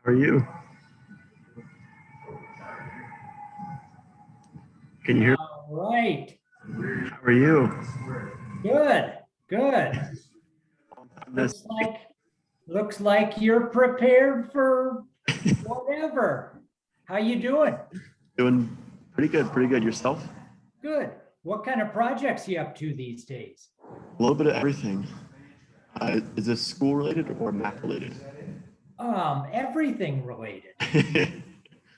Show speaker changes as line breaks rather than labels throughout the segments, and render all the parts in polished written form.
How are you? Can you hear me?
All right.
How are you?
Good. Good.
This
Looks like you're prepared for whatever. How you doing?
doing pretty good, pretty good. Yourself?
Good. What kind of projects you up to these days?
A little bit of everything. Is this school related or MAAP related?
Everything related.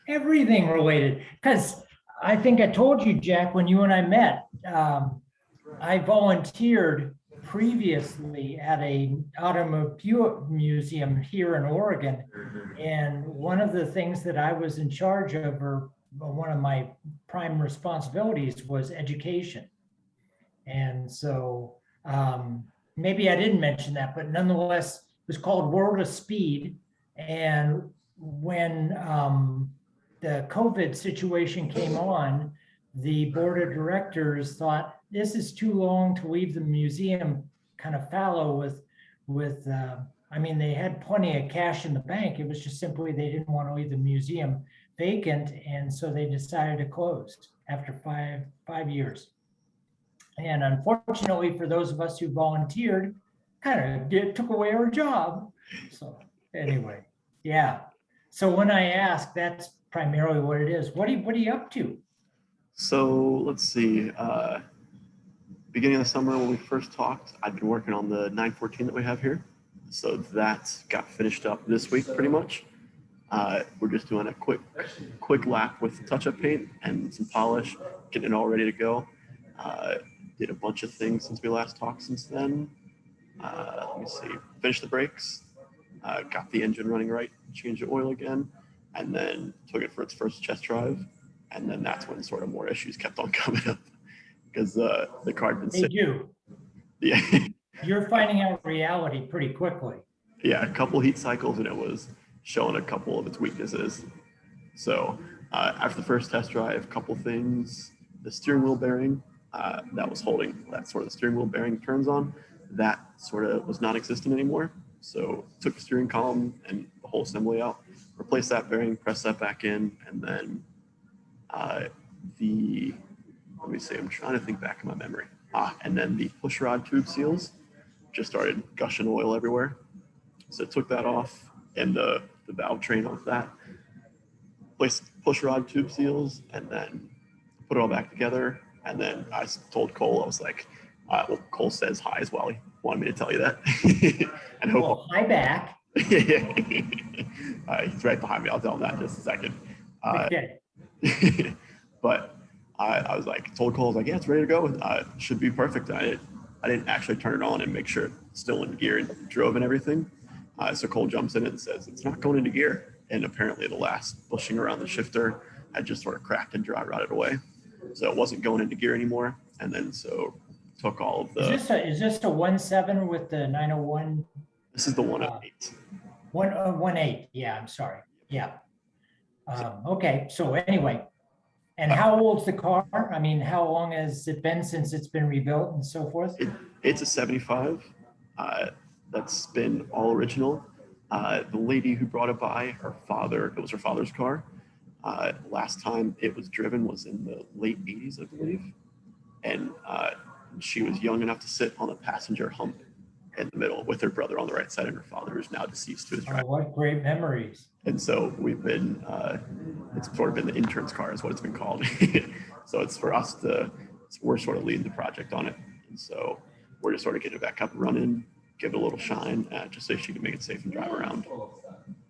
Everything related. Because I think I told you, Jack, when you and I met, I volunteered previously at a automobile museum here in Oregon. And one of the things that I was in charge of, or one of my prime responsibilities, was education. And so maybe I didn't mention that, but nonetheless, it was called World of Speed. And when the COVID situation came on, the board of directors thought this is too long to leave the museum kind of fallow with I mean, they had plenty of cash in the bank. It was just simply they didn't want to leave the museum vacant, and so they decided to close after five years. And unfortunately, for those of us who volunteered, kind of took away our job. So anyway, yeah. So when I ask, that's primarily what it is. What are you up to?
So let's see. Beginning of the summer when we first talked, I'd been working on the 914 that we have here. So that got finished up this week pretty much. We're just doing a quick lap with touch-up paint and some polish, getting it all ready to go. Did a bunch of things since we last talked since then. Let me see. Finished the brakes, got the engine running right, changed the oil again, and then took it for its first test drive. And then that's when sort of more issues kept on coming up because the car had been
They do.
Yeah.
You're finding out reality pretty quickly.
Yeah, a couple heat cycles and it was showing a couple of its weaknesses. So after the first test drive, a couple things, the steering wheel bearing that was holding that sort of the steering wheel bearing turns on, that sort of was not existent anymore. So took the steering column and the whole assembly out, replaced that bearing, pressed that back in, and then let me see, I'm trying to think back in my memory. And then the push rod tube seals just started gushing oil everywhere. So took that off and the valve train off that, placed push rod tube seals, and then put it all back together. And then I told Cole, I was like, well, Cole says hi as well. He wanted me to tell you that. And hope.
Well, hi back.
He's right behind me. I'll tell him that in just a second.
Okay.
But I was like, told Cole, I was like, yeah, it's ready to go. Should be perfect. I didn't actually turn it on and make sure it's still in gear and drove and everything. So Cole jumps in and says, it's not going into gear. And apparently the last bushing around the shifter had just sort of cracked and dry rotted away. So it wasn't going into gear anymore. And then so took all of the.
Is this a 1.7 with the 901?
This is the 108.
1.8. Yeah, I'm sorry. Yeah. Okay. So anyway, and how old's the car? I mean, how long has it been since it's been rebuilt and so forth?
It's a 75. That's been all original. The lady who brought it by, it was her father's car. Last time it was driven was in the late 80s, I believe. And she was young enough to sit on a passenger hump in the middle with her brother on the right side and her father, who's now deceased, who is driving.
Oh, what great memories.
And so we've been, it's sort of been the intern's car is what it's been called. So it's for us we're sort of leading the project on it. And so we're just sort of getting it back up and running, give it a little shine, just so she can make it safe and drive around.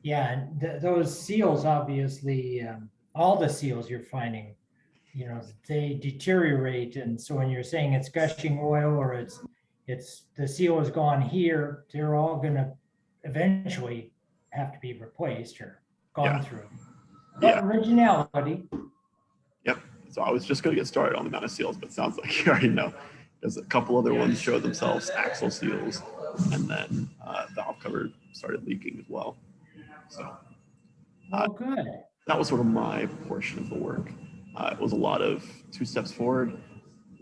Yeah, and those seals, obviously, all the seals you're finding, they deteriorate. And so when you're saying it's gushing oil or it's the seal has gone here, they're all going to eventually have to be replaced or gone through. But originality.
Yep. So I was just going to get started on the amount of seals, but it sounds like you already know. There's a couple other ones show themselves, axle seals, and then valve cover started leaking as well. So
good.
That was sort of my portion of the work. It was a lot of 2 steps forward,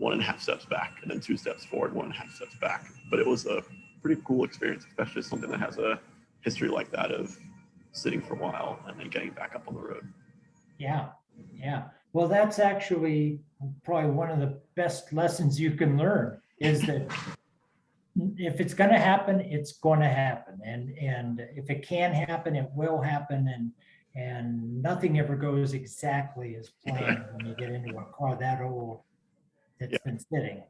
1.5 steps back, and then 2 steps forward, 1.5 steps back. But it was a pretty cool experience, especially something that has a history like that of sitting for a while and then getting back up on the road.
Yeah, yeah. Well, that's actually probably one of the best lessons you can learn is that if it's going to happen, it's going to happen. And if it can happen, it will happen. And nothing ever goes exactly as planned when you get into a car that old that's been sitting.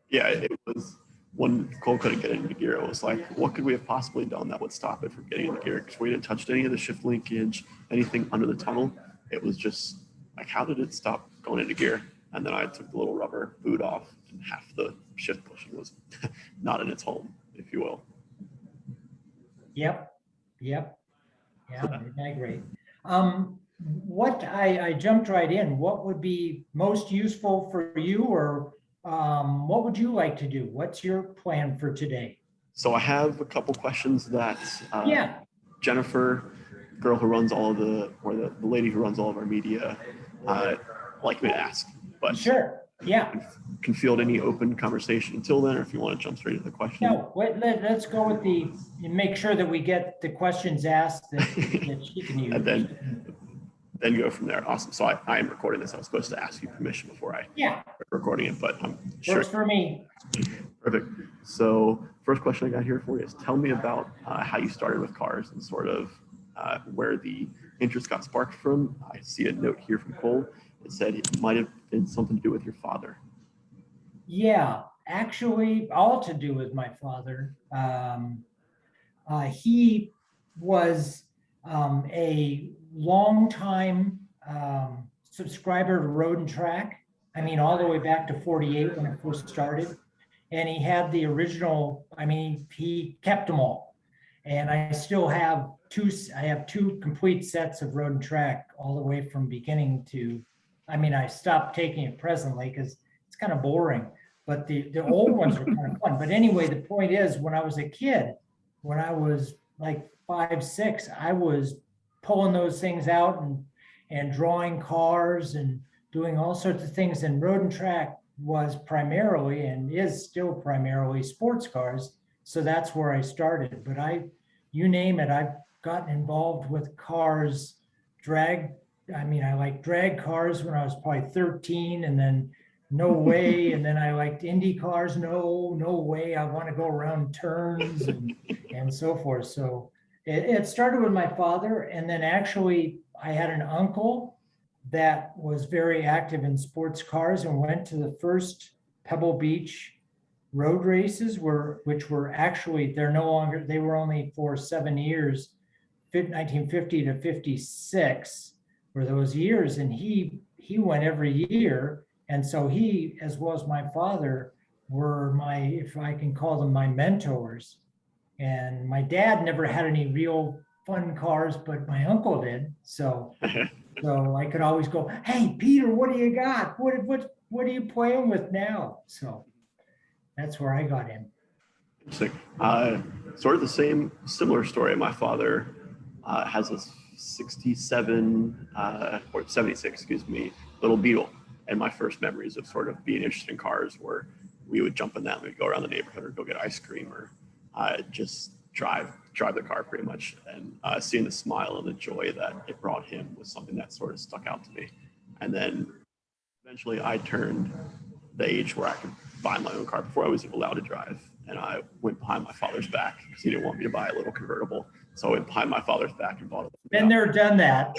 Yeah, it was when Cole couldn't get into gear, it was like, what could we have possibly done that would stop it from getting into gear? Because we didn't touch any of the shift linkage, anything under the tunnel. It was just like, how did it stop going into gear? And then I took the little rubber boot off, and half the shift pushing was not in its home, if you will.
Yep. Yeah,
So
I agree. What I jumped right in. What would be most useful for you, or what would you like to do? What's your plan for today?
So I have a couple questions that
Yeah,
Jennifer, girl who runs all of the lady who runs all of our media, like me to ask. But
sure. Yeah.
can field any open conversation until then, or if you want to jump straight into the question.
No, let's go with make sure that we get the questions asked that she can use.
And then go from there. Awesome. So I am recording this. I was supposed to ask you permission before I start recording it, but I'm sure.
Works for me.
Perfect. So first question I got here for you is tell me about how you started with cars and sort of where the interest got sparked from. I see a note here from Cole. It said it might have been something to do with your father.
Yeah, actually, all to do with my father. He was a longtime subscriber to Road and Track. I mean, all the way back to 48 when it first started. And he had the original, I mean, he kept them all. And I still have two complete sets of Road and Track all the way from beginning to, I mean, I stopped taking it presently because it's kind of boring, but the old ones are kind of fun. But anyway, the point is, when I was a kid, when I was like 5, 6, I was pulling those things out and drawing cars and doing all sorts of things. And Road and Track was primarily and is still primarily sports cars. So that's where I started. But you name it, I've gotten involved with cars, I like drag cars when I was probably 13, and then no way. And then I liked Indy cars. No way. I want to go around turns and so forth. So it started with my father. And then actually I had an uncle that was very active in sports cars and went to the first Pebble Beach road races which were actually, they were only for 7 years, 1950 to 56 were those years. And he went every year. And so he, as well as my father, were if I can call them, my mentors. And my dad never had any real fun cars, but my uncle did. So I could always go, hey, Peter, what do you got? What are you playing with now? So that's where I got in.
Interesting. Sort of the similar story. My father has a 67 or 76, excuse me, little Beetle. And my first memories of sort of being interested in cars were we would jump in that and we'd go around the neighborhood or go get ice cream or just drive the car pretty much. And seeing the smile and the joy that it brought him was something that sort of stuck out to me. And then eventually I turned the age where I could buy my own car before I was even allowed to drive. And I went behind my father's back because he didn't want me to buy a little convertible. So I went behind my father's back and bought it.
Been there, done that.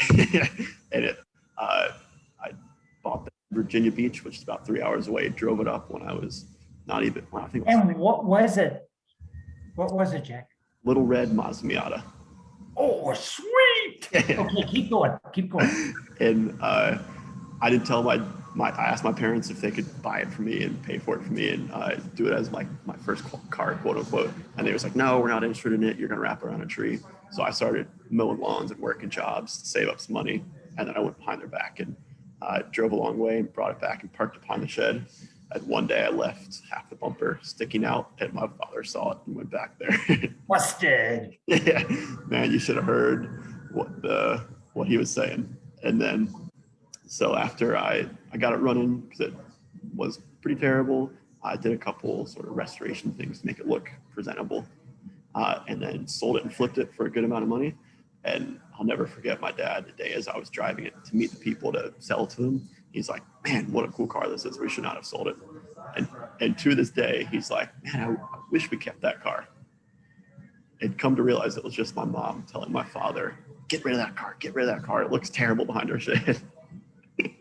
And I bought that in Virginia Beach, which is about 3 hours away. Drove it up when I was not even, well, I think it was.
And what was it? What was it, Jack?
Little red Mazda Miata.
Oh, sweet. Okay, keep going.
And I did tell I asked my parents if they could buy it for me and pay for it for me and do it as my first car, quote unquote. And they was like, no, we're not interested in it. You're going to wrap around a tree. So I started mowing lawns and working jobs to save up some money. And then I went behind their back and drove a long way and brought it back and parked it behind the shed. And one day I left half the bumper sticking out and my father saw it and went back there.
Busted.
Yeah, man, you should have heard what he was saying. And then, so after I got it running because it was pretty terrible, I did a couple sort of restoration things to make it look presentable, and then sold it and flipped it for a good amount of money. And I'll never forget my dad the day as I was driving it to meet the people to sell it to them. He's like, man, what a cool car this is. We should not have sold it. And to this day, he's like, man, I wish we kept that car. And come to realize it was just my mom telling my father, get rid of that car, get rid of that car. It looks terrible behind our shed.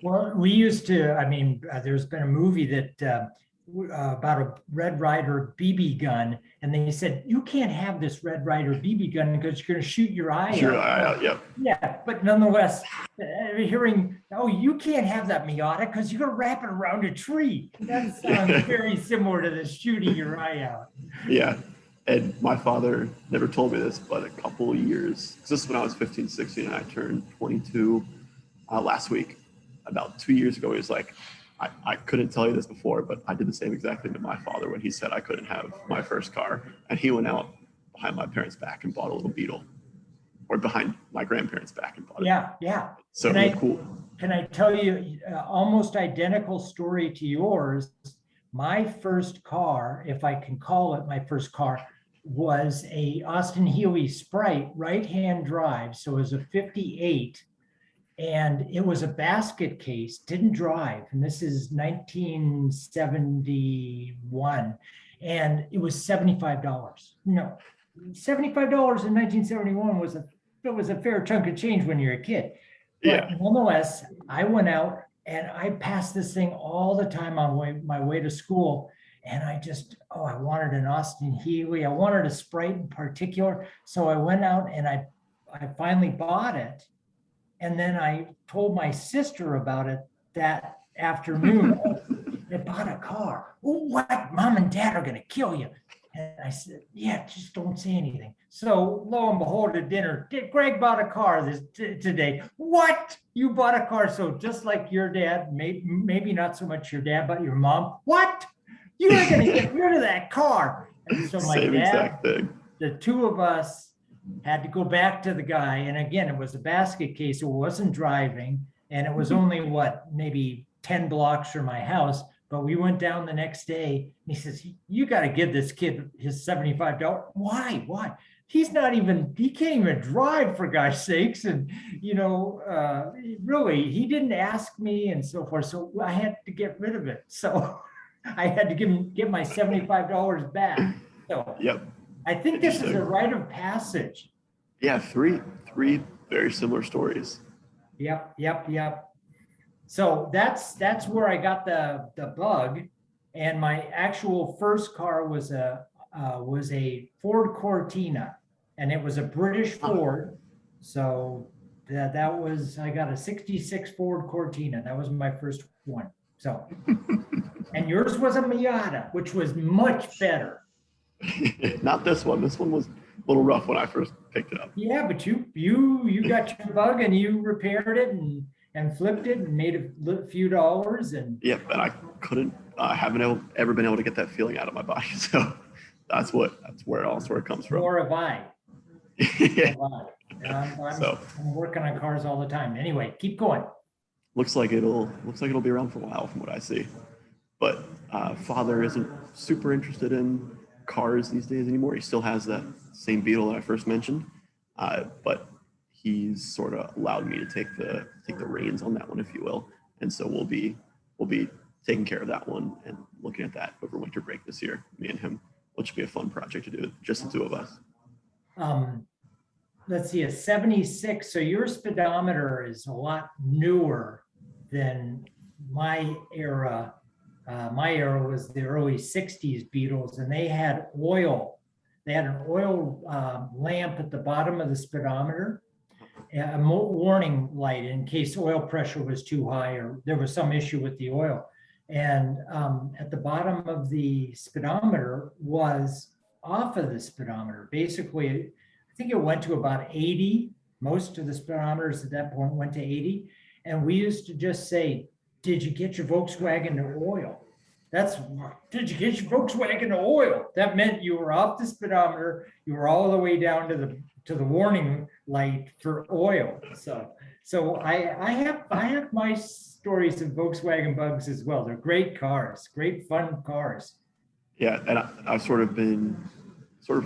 Well, we used to, I mean, there's been a movie that about a Red Ryder BB gun, and they said, you can't have this Red Ryder BB gun because you're going to shoot your eye
Sure,
out.
yep.
Yeah, but nonetheless, hearing, oh, you can't have that Miata because you're going to wrap it around a tree. That sounds very similar to the shooting your eye out.
Yeah. And my father never told me this, but a couple of years, because this is when I was 15, 16, and I turned 22 last week. About 2 years ago, he was like, I couldn't tell you this before, but I did the same exact thing to my father when he said I couldn't have my first car. And he went out behind my parents' back and bought a little Beetle, or behind my grandparents' back and bought it.
Yeah.
So really cool.
Can I tell you almost identical story to yours? My first car, if I can call it my first car, was a Austin Healey Sprite right-hand drive. So it was a 58. And it was a basket case, didn't drive. And this is 1971. And it was $75. No, $75 in 1971 was a fair chunk of change when you're a kid. But
Yeah.
Nonetheless, I went out and I passed this thing all the time on my way to school. And I wanted an Austin Healey. I wanted a Sprite in particular. So I went out and I finally bought it. And then I told my sister about it that afternoon. I bought a car. Oh, what? Mom and Dad are going to kill you. And I said, yeah, just don't say anything. So lo and behold, at dinner, Greg bought a car today. What? You bought a car? So just like your dad, maybe not so much your dad, but your mom. What? You are going to get rid of that car. And so my
Same exact thing.
The two of us had to go back to the guy. And again, it was a basket case. So it wasn't driving. And it was only maybe 10 blocks from my house. But we went down the next day. And he says, you got to give this kid his $75. Why? He can't even drive, for gosh sakes. And, really, he didn't ask me and so forth. So I had to get rid of it. So I had to get my $75 back. So
yep.
I think this is a rite of passage.
Yeah, three very similar stories.
Yep. So that's where I got the bug, and my actual first car was a Ford Cortina, and it was a British Ford. So that was, I got a '66 Ford Cortina. That was my first one. So, and yours was a Miata, which was much better.
Not this one. This one was a little rough when I first picked it up.
Yeah, but you got your bug and you repaired it and flipped it and made a few dollars. And
yeah, but I haven't ever been able to get that feeling out of my body. So that's where it comes from.
Nor have I.
Yeah.
I'm working on cars all the time. Anyway, keep going.
Looks like it'll be around for a while from what I see. But father isn't super interested in cars these days anymore. He still has that same Beetle that I first mentioned, but he's sort of allowed me to take the reins on that one, if you will. And so we'll be taking care of that one and looking at that over winter break this year, me and him, which will be a fun project to do, just the two of us.
Let's see, a 76. So your speedometer is a lot newer than my era. My era was the early 60s Beetles, and they had oil. They had an oil lamp at the bottom of the speedometer, a warning light in case oil pressure was too high or there was some issue with the oil. And at the bottom of the speedometer was off of the speedometer. Basically, I think it went to about 80. Most of the speedometers at that point went to 80. And we used to just say, did you get your Volkswagen to oil? Did you get your Volkswagen to oil? That meant you were off the speedometer, you were all the way down to the warning light for oil. So I have my stories of Volkswagen bugs as well. They're great cars, great fun cars.
Yeah, and I've sort of been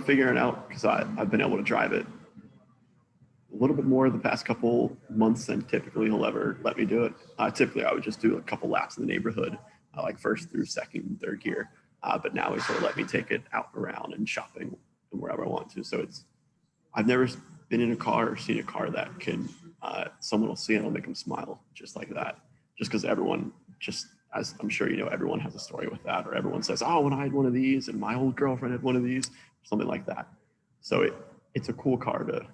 figuring out, because I've been able to drive it little bit more the past couple months than typically he'll ever let me do it. Typically, I would just do a couple laps in the neighborhood, like first through second and third gear. But now he's sort of let me take it out and around and shopping and wherever I want to. So I've never been in a car or seen a car that can, someone will see it and it'll make them smile just like that. Just because everyone, just as I'm sure you know, everyone has a story with that, or everyone says, oh, when I had one of these and my old girlfriend had one of these, something like that. So it's a cool car to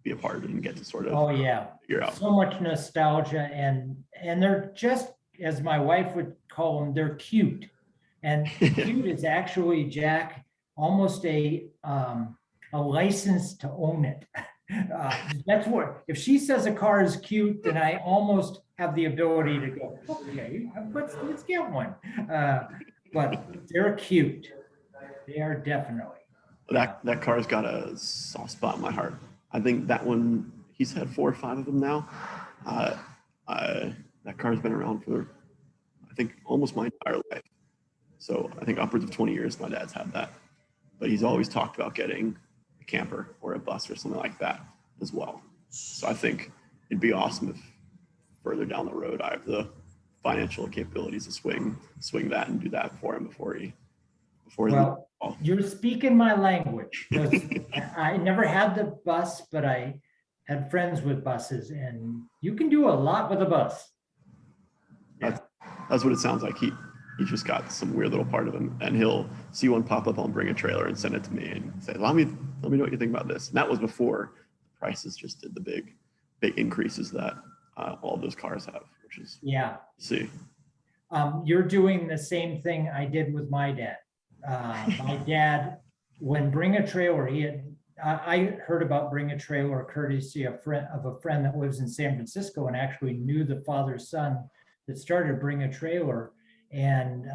be a part of and get to sort of figure out.
So much nostalgia, and they're just, as my wife would call them, they're cute. And cute is actually, Jack, almost a license to own it. That's what, if she says a car is cute, then I almost have the ability to go, okay, let's get one. But they're cute. They are definitely.
That car's got a soft spot in my heart. I think that one, he's had 4 or 5 of them now. That car's been around for, I think, almost my entire life. So I think upwards of 20 years my dad's had that. But he's always talked about getting a camper or a bus or something like that as well. So I think it'd be awesome if further down the road I have the financial capabilities to swing that and do that for him before he
well, you're speaking my language. I never had the bus, but I had friends with buses, and you can do a lot with a bus.
That's what it sounds like. He just got some weird little part of him, and he'll see one pop up on Bring a Trailer and send it to me and say, let me know what you think about this. And that was before the prices just did the big increases that all those cars have, which is see.
You're doing the same thing I did with my dad. My dad, when Bring a Trailer, I heard about Bring a Trailer courtesy of a friend that lives in San Francisco and actually knew the father's son that started Bring a Trailer. And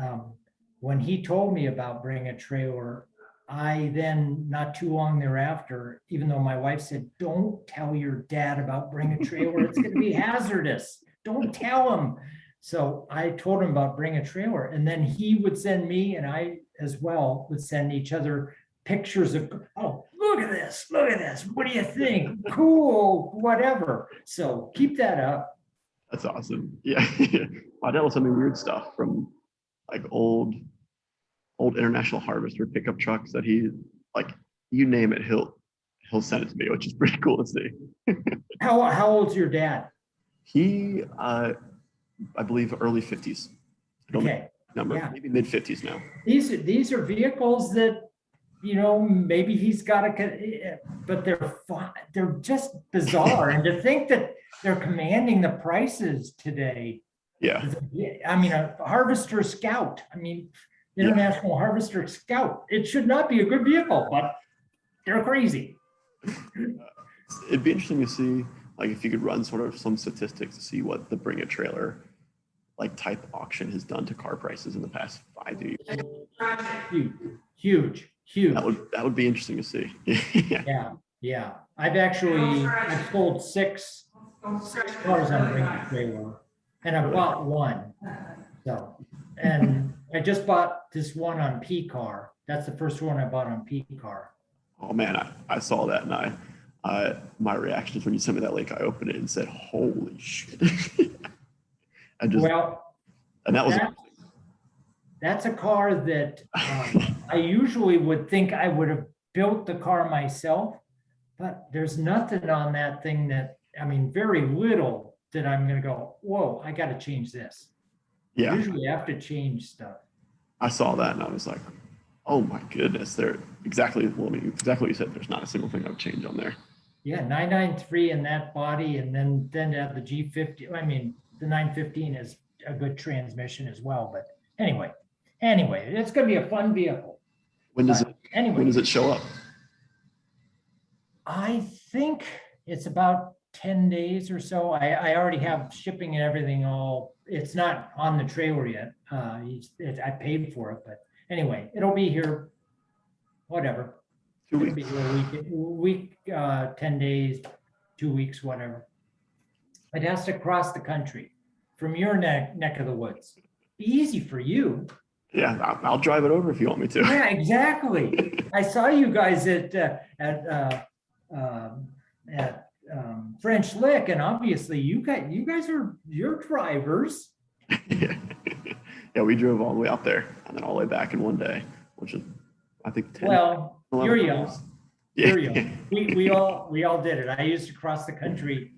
when he told me about Bring a Trailer, I then, not too long thereafter, even though my wife said, don't tell your dad about Bring a Trailer, it's going to be hazardous. Don't tell him. So I told him about Bring a Trailer, and then he would send me, and I as well would send each other pictures of, oh, look at this, what do you think? Cool, whatever. So keep that up.
That's awesome. Yeah. My dad will send me weird stuff from like old International Harvester pickup trucks that he, like, you name it, he'll send it to me, which is pretty cool to see.
How old's your dad?
He I believe early 50s.
Okay.
Maybe mid 50s now.
These are vehicles that, maybe he's got but they're just bizarre. And to think that they're commanding the prices today.
Yeah.
I mean, a Harvester Scout. I mean, International Harvester Scout. It should not be a good vehicle, but they're crazy.
It'd be interesting to see, like, if you could run sort of some statistics to see what the Bring a Trailer like type auction has done to car prices in the past 5 years.
Huge.
That would be interesting to see.
Yeah. I've sold six cars on Bring a Trailer, and I bought one. So, and I just bought this one on P-Car. That's the first one I bought on P-Car.
Oh man, I saw that, and my reaction is when you sent me that link, I opened it and said, "Holy shit!" And that was
that's a car that I usually would think I would have built the car myself, but there's nothing on that thing that, very little that I'm going to go, whoa, I got to change this.
Yeah.
Usually I have to change stuff.
I saw that and I was like, oh my goodness, they're exactly what you said. There's not a single thing I would change on there.
Yeah, 993 in that body, and then to have the G50. The 915 is a good transmission as well. But anyway, it's going to be a fun vehicle.
When does it show up?
I think it's about 10 days or so. I already have shipping and everything it's not on the trailer yet. I paid for it, but anyway, it'll be here, whatever.
2 weeks.
It'll be here a week, 10 days, 2 weeks, whatever. It has to cross the country from your neck of the woods. Be easy for you.
Yeah, I'll drive it over if you want me to.
Yeah, exactly. I saw you guys at French Lick, and obviously you guys are your drivers.
Yeah, we drove all the way out there and then all the way back in one day, which is, I think, 10,
Well,
11
you're young.
hours.
You're young. We all did it. I used to cross the country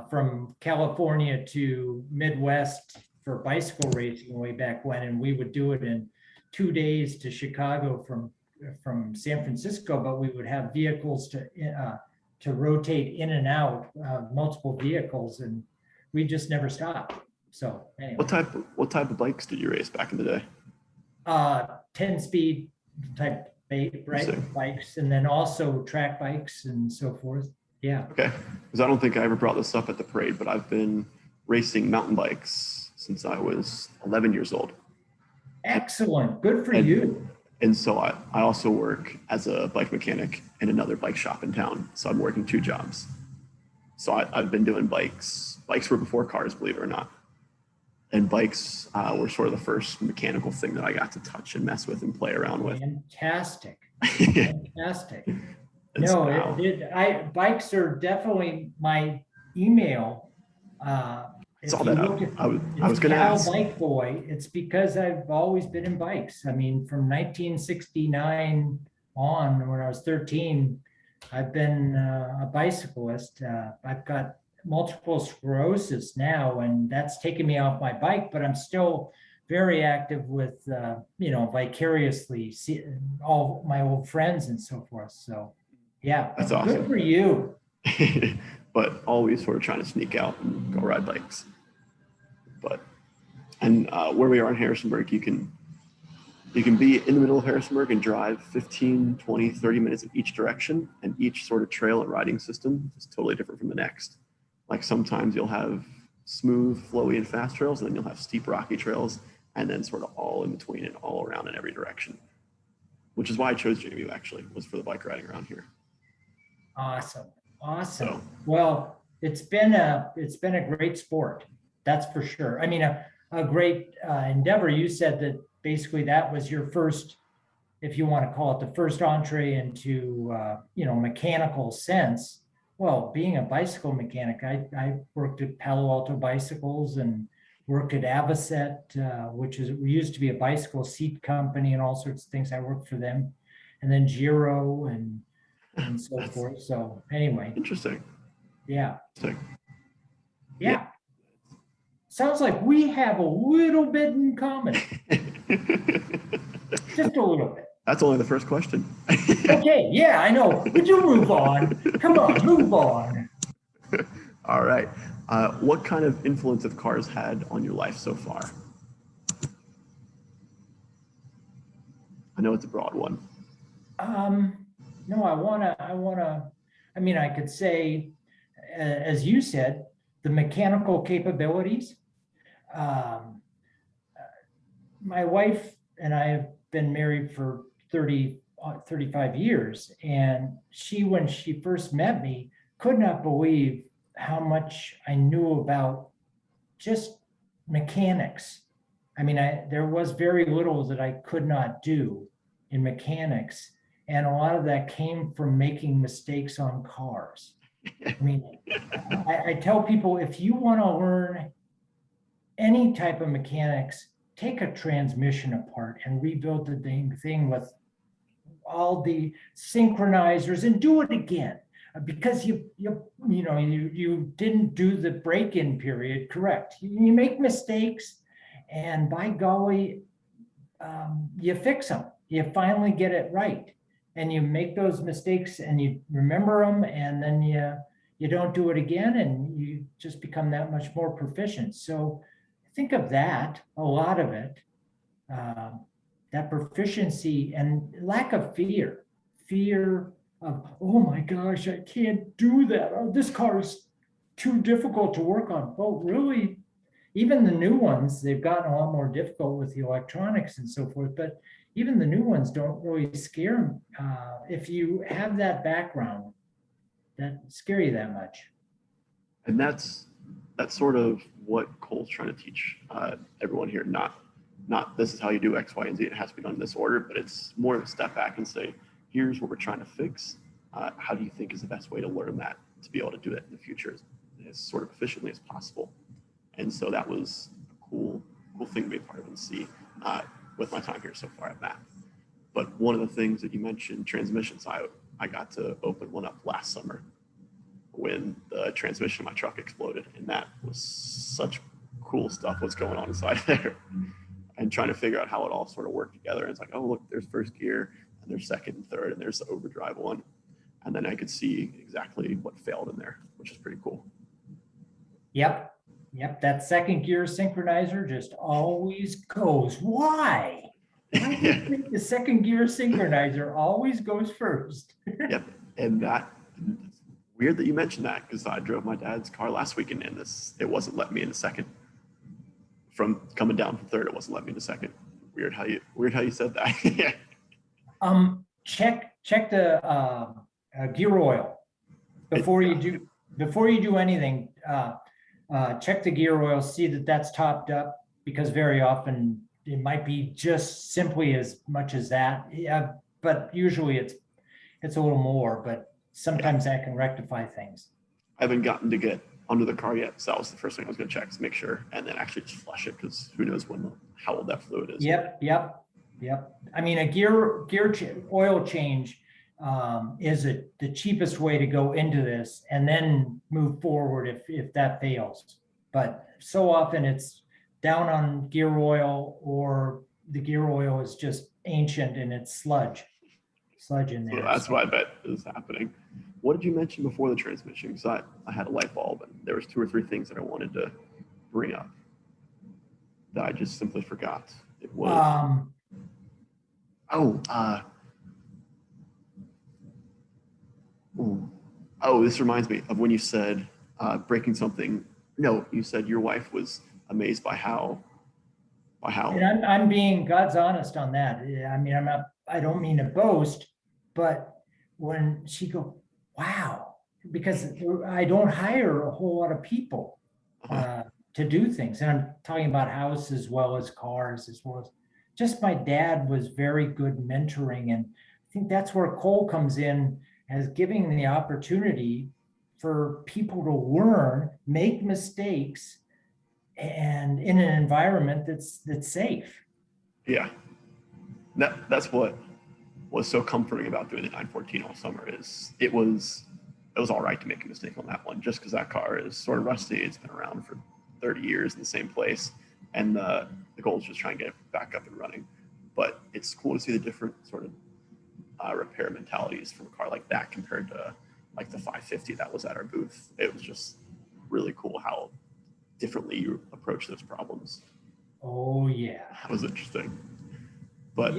from California to Midwest for bicycle racing way back when, and we would do it in 2 days to Chicago from San Francisco. But we would have vehicles to rotate in and out, multiple vehicles, and we just never stopped. So anyway.
What type of bikes did you race back in the day?
10-speed type bikes, and then also track bikes and so forth. Yeah.
Okay. Because I don't think I ever brought this up at the parade, but I've been racing mountain bikes since I was 11 years old.
Excellent. Good for you.
And so I also work as a bike mechanic in another bike shop in town. So I'm working 2 jobs. So I've been doing bikes. Bikes were before cars, believe it or not. And bikes were sort of the first mechanical thing that I got to touch and mess with and play around with.
Fantastic. Fantastic. No, bikes are definitely my email.
Saw that out. I was going to ask.
Bike boy. It's because I've always been in bikes. I mean, from 1969 on, when I was 13, I've been a bicyclist. I've got multiple sclerosis now, and that's taken me off my bike, but I'm still very active with, vicariously see all my old friends and so forth. So yeah,
that's awesome.
Good for you.
But always sort of trying to sneak out and go ride bikes. And where we are in Harrisonburg, you can be in the middle of Harrisonburg and drive 15, 20, 30 minutes in each direction, and each sort of trail and riding system is totally different from the next. Like sometimes you'll have smooth, flowy, and fast trails, and then you'll have steep, rocky trails, and then sort of all in between and all around in every direction. Which is why I chose JMU, actually, was for the bike riding around here.
Awesome. So, well, it's been a great sport, that's for sure. I mean, a great endeavor. You said that basically that was your first, if you want to call it the first entree into mechanical sense. Well, being a bicycle mechanic, I worked at Palo Alto Bicycles and worked at Avocet, which used to be a bicycle seat company and all sorts of things. I worked for them, and then Giro and so forth. So anyway.
Interesting.
Yeah.
Interesting.
Yeah. Sounds like we have a little bit in common. Just a little bit.
That's only the first question.
Okay, yeah, I know. Would you move on? Come on, move on.
All right. What kind of influence have cars had on your life so far? I know it's a broad one.
No, I could say, as you said, the mechanical capabilities. My wife and I have been married for 35 years, and when she first met me, could not believe how much I knew about just mechanics. I mean, there was very little that I could not do in mechanics, and a lot of that came from making mistakes on cars. I mean, I tell people, if you want to learn any type of mechanics, take a transmission apart and rebuild the dang thing with all the synchronizers and do it again, because you didn't do the break-in period correct. You make mistakes, and by golly, you fix them. You finally get it right, and you make those mistakes and you remember them, and then you don't do it again, and you just become that much more proficient. So think of that, a lot of it, that proficiency and lack of fear of, oh my gosh, I can't do that. Oh, this car is too difficult to work on. Well, really, even the new ones, they've gotten a lot more difficult with the electronics and so forth, but even the new ones don't really scare them. If you have that background, that scare you that much.
And that's sort of what Cole's trying to teach everyone here. Not this is how you do X, Y, and Z. It has to be done in this order, but it's more of a step back and say, here's what we're trying to fix. How do you think is the best way to learn that to be able to do it in the future as sort of efficiently as possible. And so that was a cool thing to be a part of and see with my time here so far at MAAP. But one of the things that you mentioned, transmissions, I got to open one up last summer when the transmission of my truck exploded, and that was such cool stuff what's going on inside there, and trying to figure out how it all sort of worked together. And it's like, oh, look, there's first gear, and there's second and third, and there's the overdrive one. And then I could see exactly what failed in there, which is pretty cool.
Yep. That second gear synchronizer just always goes. Why? Why do you think the second gear synchronizer always goes first?
Yep. And it's weird that you mentioned that, because I drove my dad's car last weekend and it wasn't letting me in the second. From coming down from third, it wasn't letting me in the second. Weird how you said that.
Check the gear oil before you do anything. Check the gear oil, see that that's topped up, because very often it might be just simply as much as that. Yeah, but usually it's a little more, but sometimes that can rectify things.
I haven't gotten to get under the car yet, so that was the first thing I was going to check, to make sure, and then actually just flush it, because who knows how old that fluid is.
Yep. I mean, a gear oil change is the cheapest way to go into this, and then move forward if that fails. But so often it's down on gear oil, or the gear oil is just ancient and it's sludge in there.
So that's what I bet is happening. What did you mention before the transmission? Because I had a light bulb, and there was 2 or 3 things that I wanted to bring up that I just simply forgot. It was this reminds me of when you said breaking something. No, you said your wife was amazed by how.
And I'm being God's honest on that. I mean, I don't mean to boast, but when she go, wow, because I don't hire a whole lot of people to do things. And I'm talking about houses as well as cars, as well as just my dad was very good mentoring. And I think that's where Cole comes in, as giving the opportunity for people to learn, make mistakes, and in an environment that's safe.
Yeah, that's what was so comforting about doing the 914 all summer. Is it was all right to make a mistake on that one, just because that car is sort of rusty. It's been around for 30 years in the same place, and the goal is just trying to get it back up and running. But it's cool to see the different sort of repair mentalities from a car like that compared to like the 550 that was at our booth. It was just really cool how differently you approach those problems.
Oh yeah,
that was interesting. But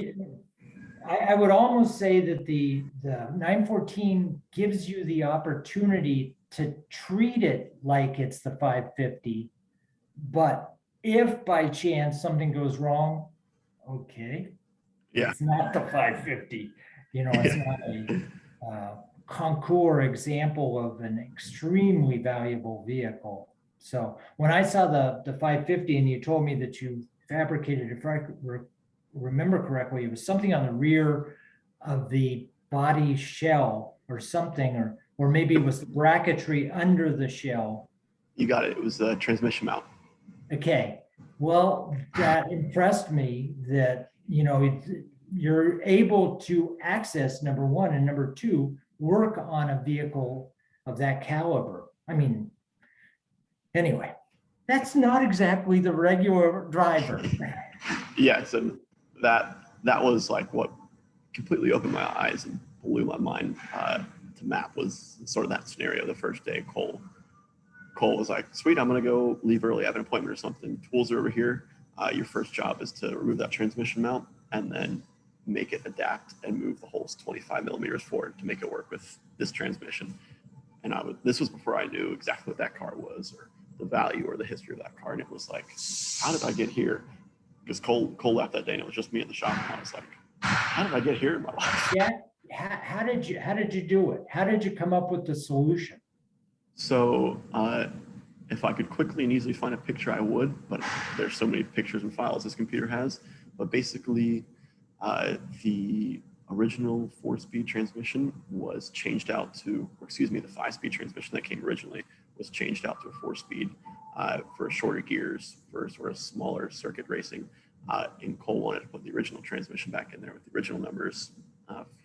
I would almost say that the 914 gives you the opportunity to treat it like it's the 550, but if by chance something goes wrong, okay,
yeah,
it's not the 550. It's not a concours example of an extremely valuable vehicle. So when I saw the 550 and you told me that you fabricated, if I remember correctly, it was something on the rear of the body shell or something, or maybe it was the bracketry under the shell.
You got it. It was the transmission mount.
Okay. Well, that impressed me that, you're able to access, number one, and number two, work on a vehicle of that caliber. I mean, anyway, that's not exactly the regular driver.
Yes, and that was like what completely opened my eyes and blew my mind to MAAP, was sort of that scenario. The first day, Cole was like, sweet, I'm gonna go leave early, I have an appointment or something. Tools are over here. Your first job is to remove that transmission mount and then make it adapt and move the holes 25 millimeters forward to make it work with this transmission. And this was before I knew exactly what that car was, or the value or the history of that car. And it was like, how did I get here? Because Cole left that day and it was just me in the shop. And I was like, how did I get here in my life?
Yeah. How did you do it? How did you come up with the solution?
So if I could quickly and easily find a picture, I would, but there's so many pictures and files this computer has. But basically, the original 4-speed transmission was changed out to, or excuse me, the 5-speed transmission that came originally was changed out to a 4-speed for shorter gears for sort of smaller circuit racing. And Cole wanted to put the original transmission back in there with the original numbers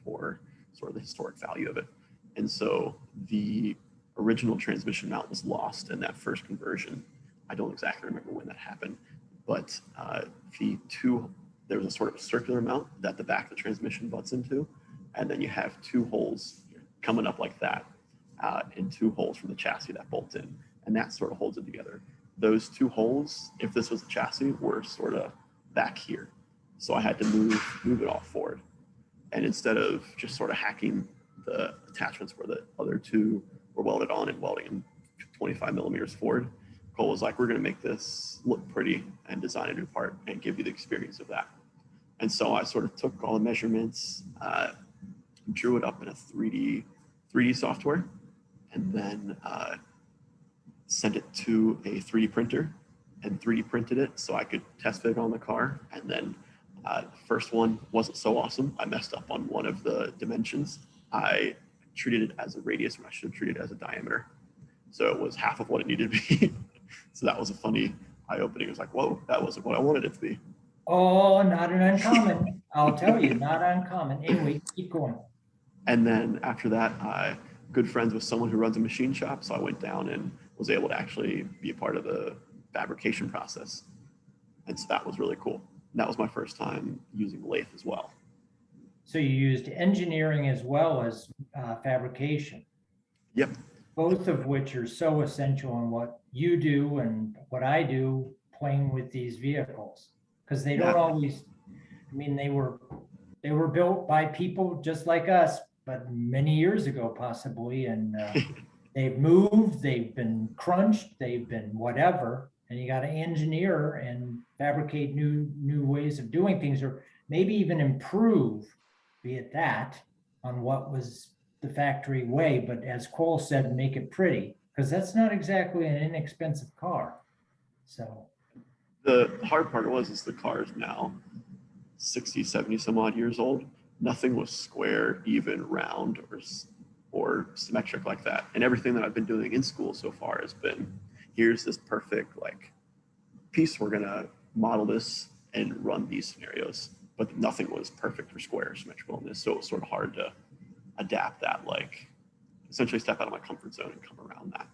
for sort of the historic value of it. And so the original transmission mount was lost in that first conversion. I don't exactly remember when that happened, but there was a sort of circular mount that the back of the transmission butts into, and then you have 2 holes coming up like that, and 2 holes from the chassis that bolt in, and that sort of holds it together. Those 2 holes, if this was a chassis, were sort of back here. So I had to move it all forward. And instead of just sort of hacking the attachments where the other 2 were welded on and welding them 25 millimeters forward, Cole was like, we're going to make this look pretty and design a new part and give you the experience of that. And so I sort of took all the measurements, drew it up in a 3D software, and then sent it to a 3D printer and 3D printed it so I could test fit it on the car. And then the first one wasn't so awesome. I messed up on one of the dimensions. I treated it as a radius when I should have treated it as a diameter. So it was half of what it needed to be. So that was a funny eye-opening. It was like, whoa, that wasn't what I wanted it to be.
Oh, not an uncommon. I'll tell you, not uncommon. Anyway, keep going.
And then after that, good friends with someone who runs a machine shop. So I went down and was able to actually be a part of the fabrication process. And so that was really cool. And that was my first time using the lathe as well.
So you used engineering as well as fabrication.
Yep.
Both of which are so essential in what you do and what I do playing with these vehicles. Because they don't always, I mean, they were built by people just like us, but many years ago possibly. And they've moved, they've been crunched, they've been whatever. And you got to engineer and fabricate new ways of doing things, or maybe even improve, be it that, on what was the factory way. But as Cole said, make it pretty, because that's not exactly an inexpensive car. So
the hard part is the car is now 60, 70 some odd years old. Nothing was square, even, round, or symmetric like that. And everything that I've been doing in school so far has been, here's this perfect like piece, we're gonna model this and run these scenarios. But nothing was perfect or square or symmetrical in this. So it was sort of hard to adapt that, like essentially step out of my comfort zone and come around that.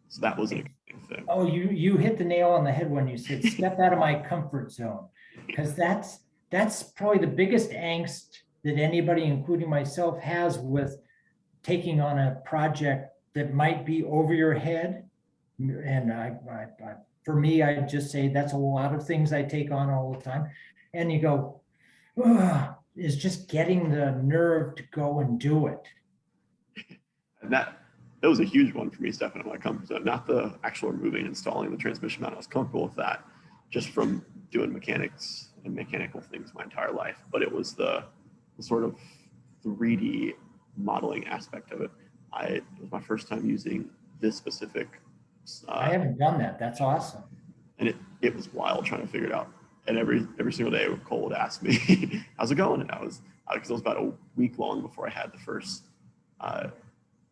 So that was an exciting thing.
Oh, you hit the nail on the head when you said step out of my comfort zone, because that's probably the biggest angst that anybody, including myself, has with taking on a project that might be over your head. And for me, I just say that's a lot of things I take on all the time. And you go, is just getting the nerve to go and do it.
And that was a huge one for me, stepping out of my comfort zone. Not the actual removing and installing the transmission mount. I was comfortable with that just from doing mechanics and mechanical things my entire life. But it was the sort of 3D modeling aspect of it. It was my first time using this specific.
I haven't done that. That's awesome.
And it was wild trying to figure it out. And every single day, Cole would ask me, "How's it going?" And because it was about a week long before I had the first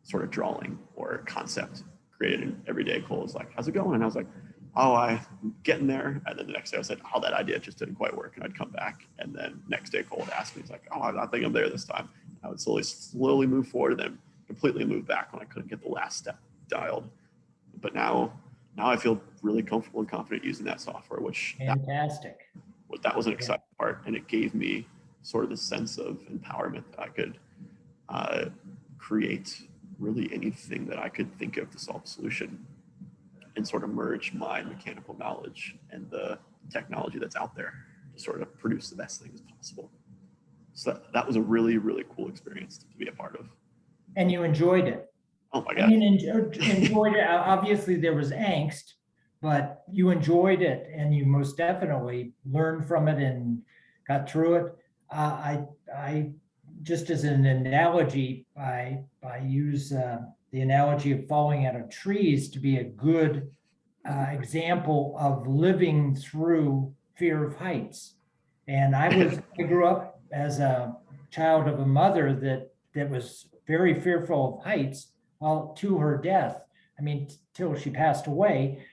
sort of drawing or concept created. And every day, Cole was like, "How's it going?" And I was like, "Oh, I'm getting there." And then the next day, I said, "Oh, that idea just didn't quite work." And I'd come back, and then next day, Cole would ask me, he's like, "Oh, I think I'm there this time." And I would slowly move forward, and then completely move back when I couldn't get the last step dialed. But now I feel really comfortable and confident using that software, which
fantastic.
That was an exciting part, and it gave me sort of the sense of empowerment that I could create really anything that I could think of to solve a solution, and sort of merge my mechanical knowledge and the technology that's out there to sort of produce the best things possible. So that was a really, really cool experience to be a part of.
And you enjoyed it.
Oh my God.
I mean, enjoyed it. Obviously there was angst, but you enjoyed it, and you most definitely learned from it and got through it. I just as an analogy, I use the analogy of falling out of trees to be a good example of living through fear of heights. And I grew up as a child of a mother that was very fearful of heights all to her death. I mean, till she passed away,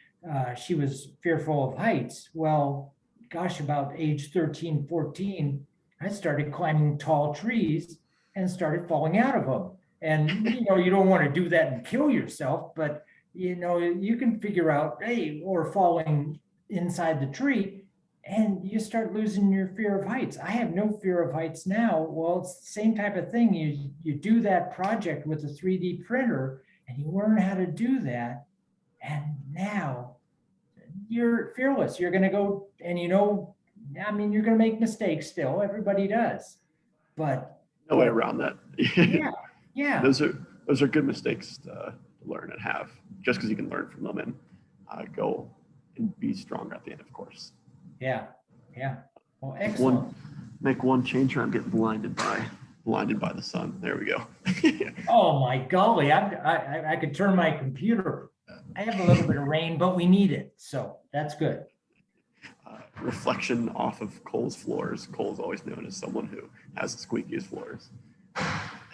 she was fearful of heights. Well, gosh, about age 13, 14, I started climbing tall trees and started falling out of them. And, you don't want to do that and kill yourself, but, you can figure out, hey, or falling inside the tree, and you start losing your fear of heights. I have no fear of heights now. Well, it's the same type of thing. You do that project with a 3D printer and you learn how to do that. And now you're fearless. You're going to go and you're going to make mistakes still. Everybody does. But
no way around that.
yeah.
Those are good mistakes to learn and have, just because you can learn from them and go and be strong at the end, of course.
Yeah. Well, excellent.
Make one change, or I'm getting blinded by the sun. There we go.
Oh my golly! I could turn my computer. I have a little bit of rain, but we need it, so that's good.
Reflection off of Cole's floors. Cole's always known as someone who has the squeakiest floors.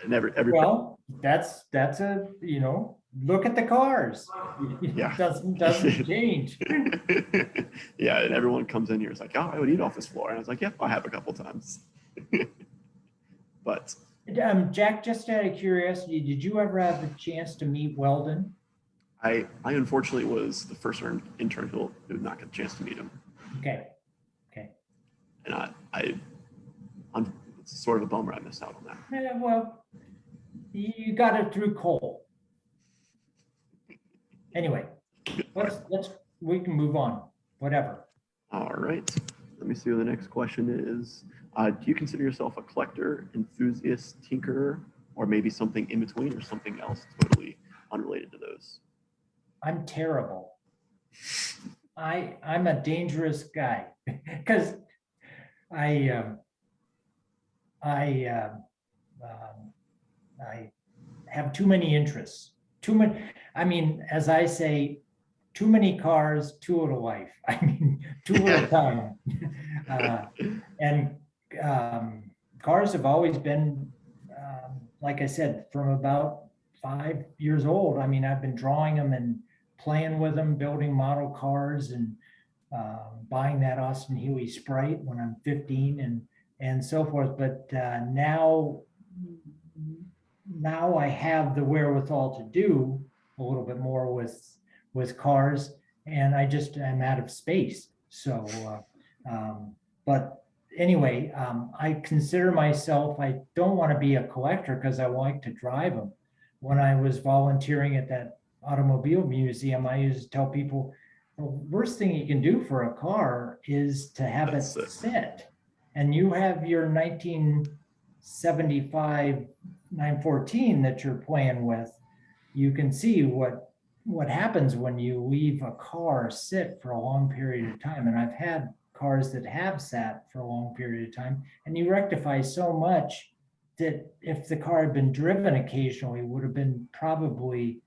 And every
well, that's a look at the cars.
Yeah.
doesn't change.
Yeah, and everyone comes in here. It's like, oh, I would eat off this floor, and I was like, yep, I have a couple times. But
Jack, just out of curiosity, did you ever have a chance to meet Weldon?
I unfortunately was the first intern who did not get a chance to meet him.
Okay.
And it's sort of a bummer I missed out on that.
Yeah, well, you got it through Cole. Anyway, we can move on. Whatever.
All right. Let me see what the next question is. Do you consider yourself a collector, enthusiast, tinkerer, or maybe something in between, or something else totally unrelated to those?
I'm terrible. I'm a dangerous guy because I have too many interests. I mean, as I say, too many cars, too little life. I mean, too little time. And cars have always been, like I said, from about 5 years old. I mean, I've been drawing them and playing with them, building model cars, and buying that Austin Huey Sprite when I'm 15 and so forth. But now I have the wherewithal to do a little bit more with cars, and I'm out of space. So, but anyway, I consider myself, I don't want to be a collector because I like to drive them. When I was volunteering at that automobile museum, I used to tell people the worst thing you can do for a car is to have it sit. And you have your 1975 914 that you're playing with. You can see what happens when you leave a car sit for a long period of time. And I've had cars that have sat for a long period of time, and you rectify so much that if the car had been driven occasionally, would have been probably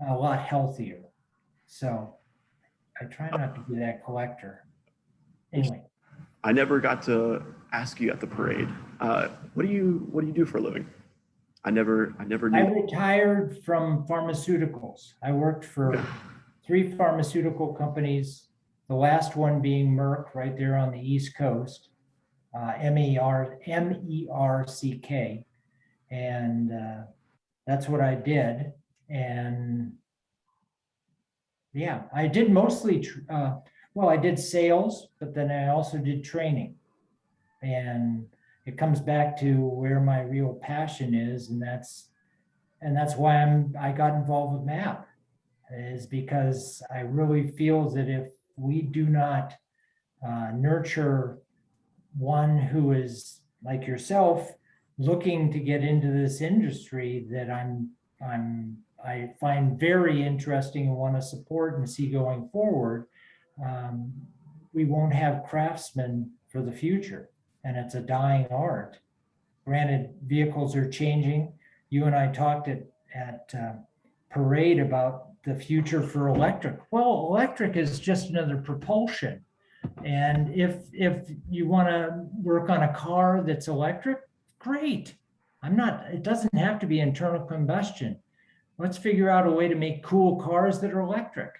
a lot healthier. So I try not to be that collector. Anyway.
I never got to ask you at the parade. What do you do for a living? I never knew.
I retired from pharmaceuticals. I worked for 3 pharmaceutical companies, the last one being Merck right there on the East Coast, MERCK. And that's what I did. And yeah, I did mostly, I did sales, but then I also did training. And it comes back to where my real passion is, and that's why I got involved with MAAP, is because I really feel that if we do not nurture one who is like yourself looking to get into this industry that I find very interesting and want to support and see going forward, we won't have craftsmen for the future. And it's a dying art. Granted, vehicles are changing. You and I talked at Parade about the future for electric. Well, electric is just another propulsion. And if you want to work on a car that's electric, Great. It doesn't have to be internal combustion. Let's figure out a way to make cool cars that are electric.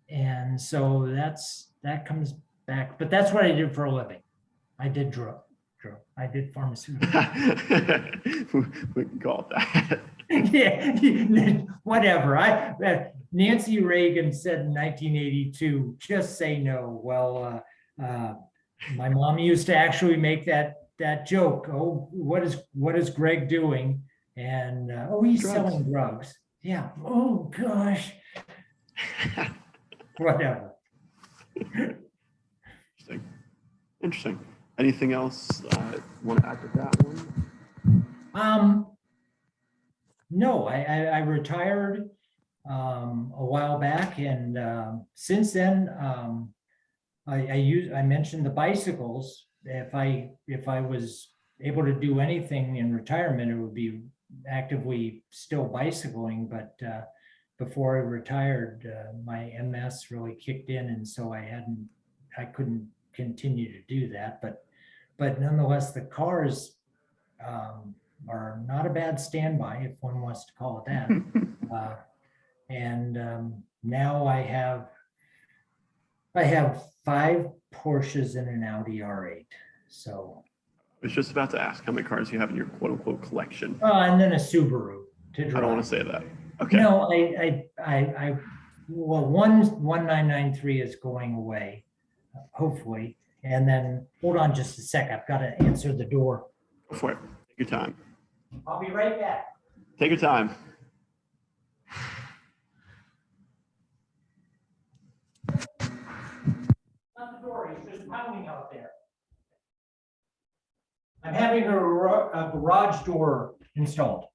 And so that comes back, but that's what I did for a living. I did I did pharmaceuticals.
We can call it that.
Yeah, whatever. Nancy Reagan said in 1982, just say no. Well, my mom used to actually make that joke. Oh, what is Greg doing? And he's
Drugs.
selling drugs. Yeah. Oh gosh. Whatever.
Interesting. Anything else want to add to that one?
No, I retired a while back, and since then I mentioned the bicycles. If I was able to do anything in retirement, it would be actively still bicycling, but before I retired, my MS really kicked in, and so I couldn't continue to do that. But nonetheless, the cars are not a bad standby, if one wants to call it that. And now I have 5 Porsches and an Audi R8. So
I was just about to ask how many cars you have in your quote unquote collection.
and then a Subaru to drive.
I don't want to say that. Okay.
No, well, one 1993 is going away, hopefully. And then hold on just a sec. I've got to answer the door.
Go for it. Take your time.
I'll be right back.
Take your time.
Not the door, he's just pounding out there. I'm having a garage door installed.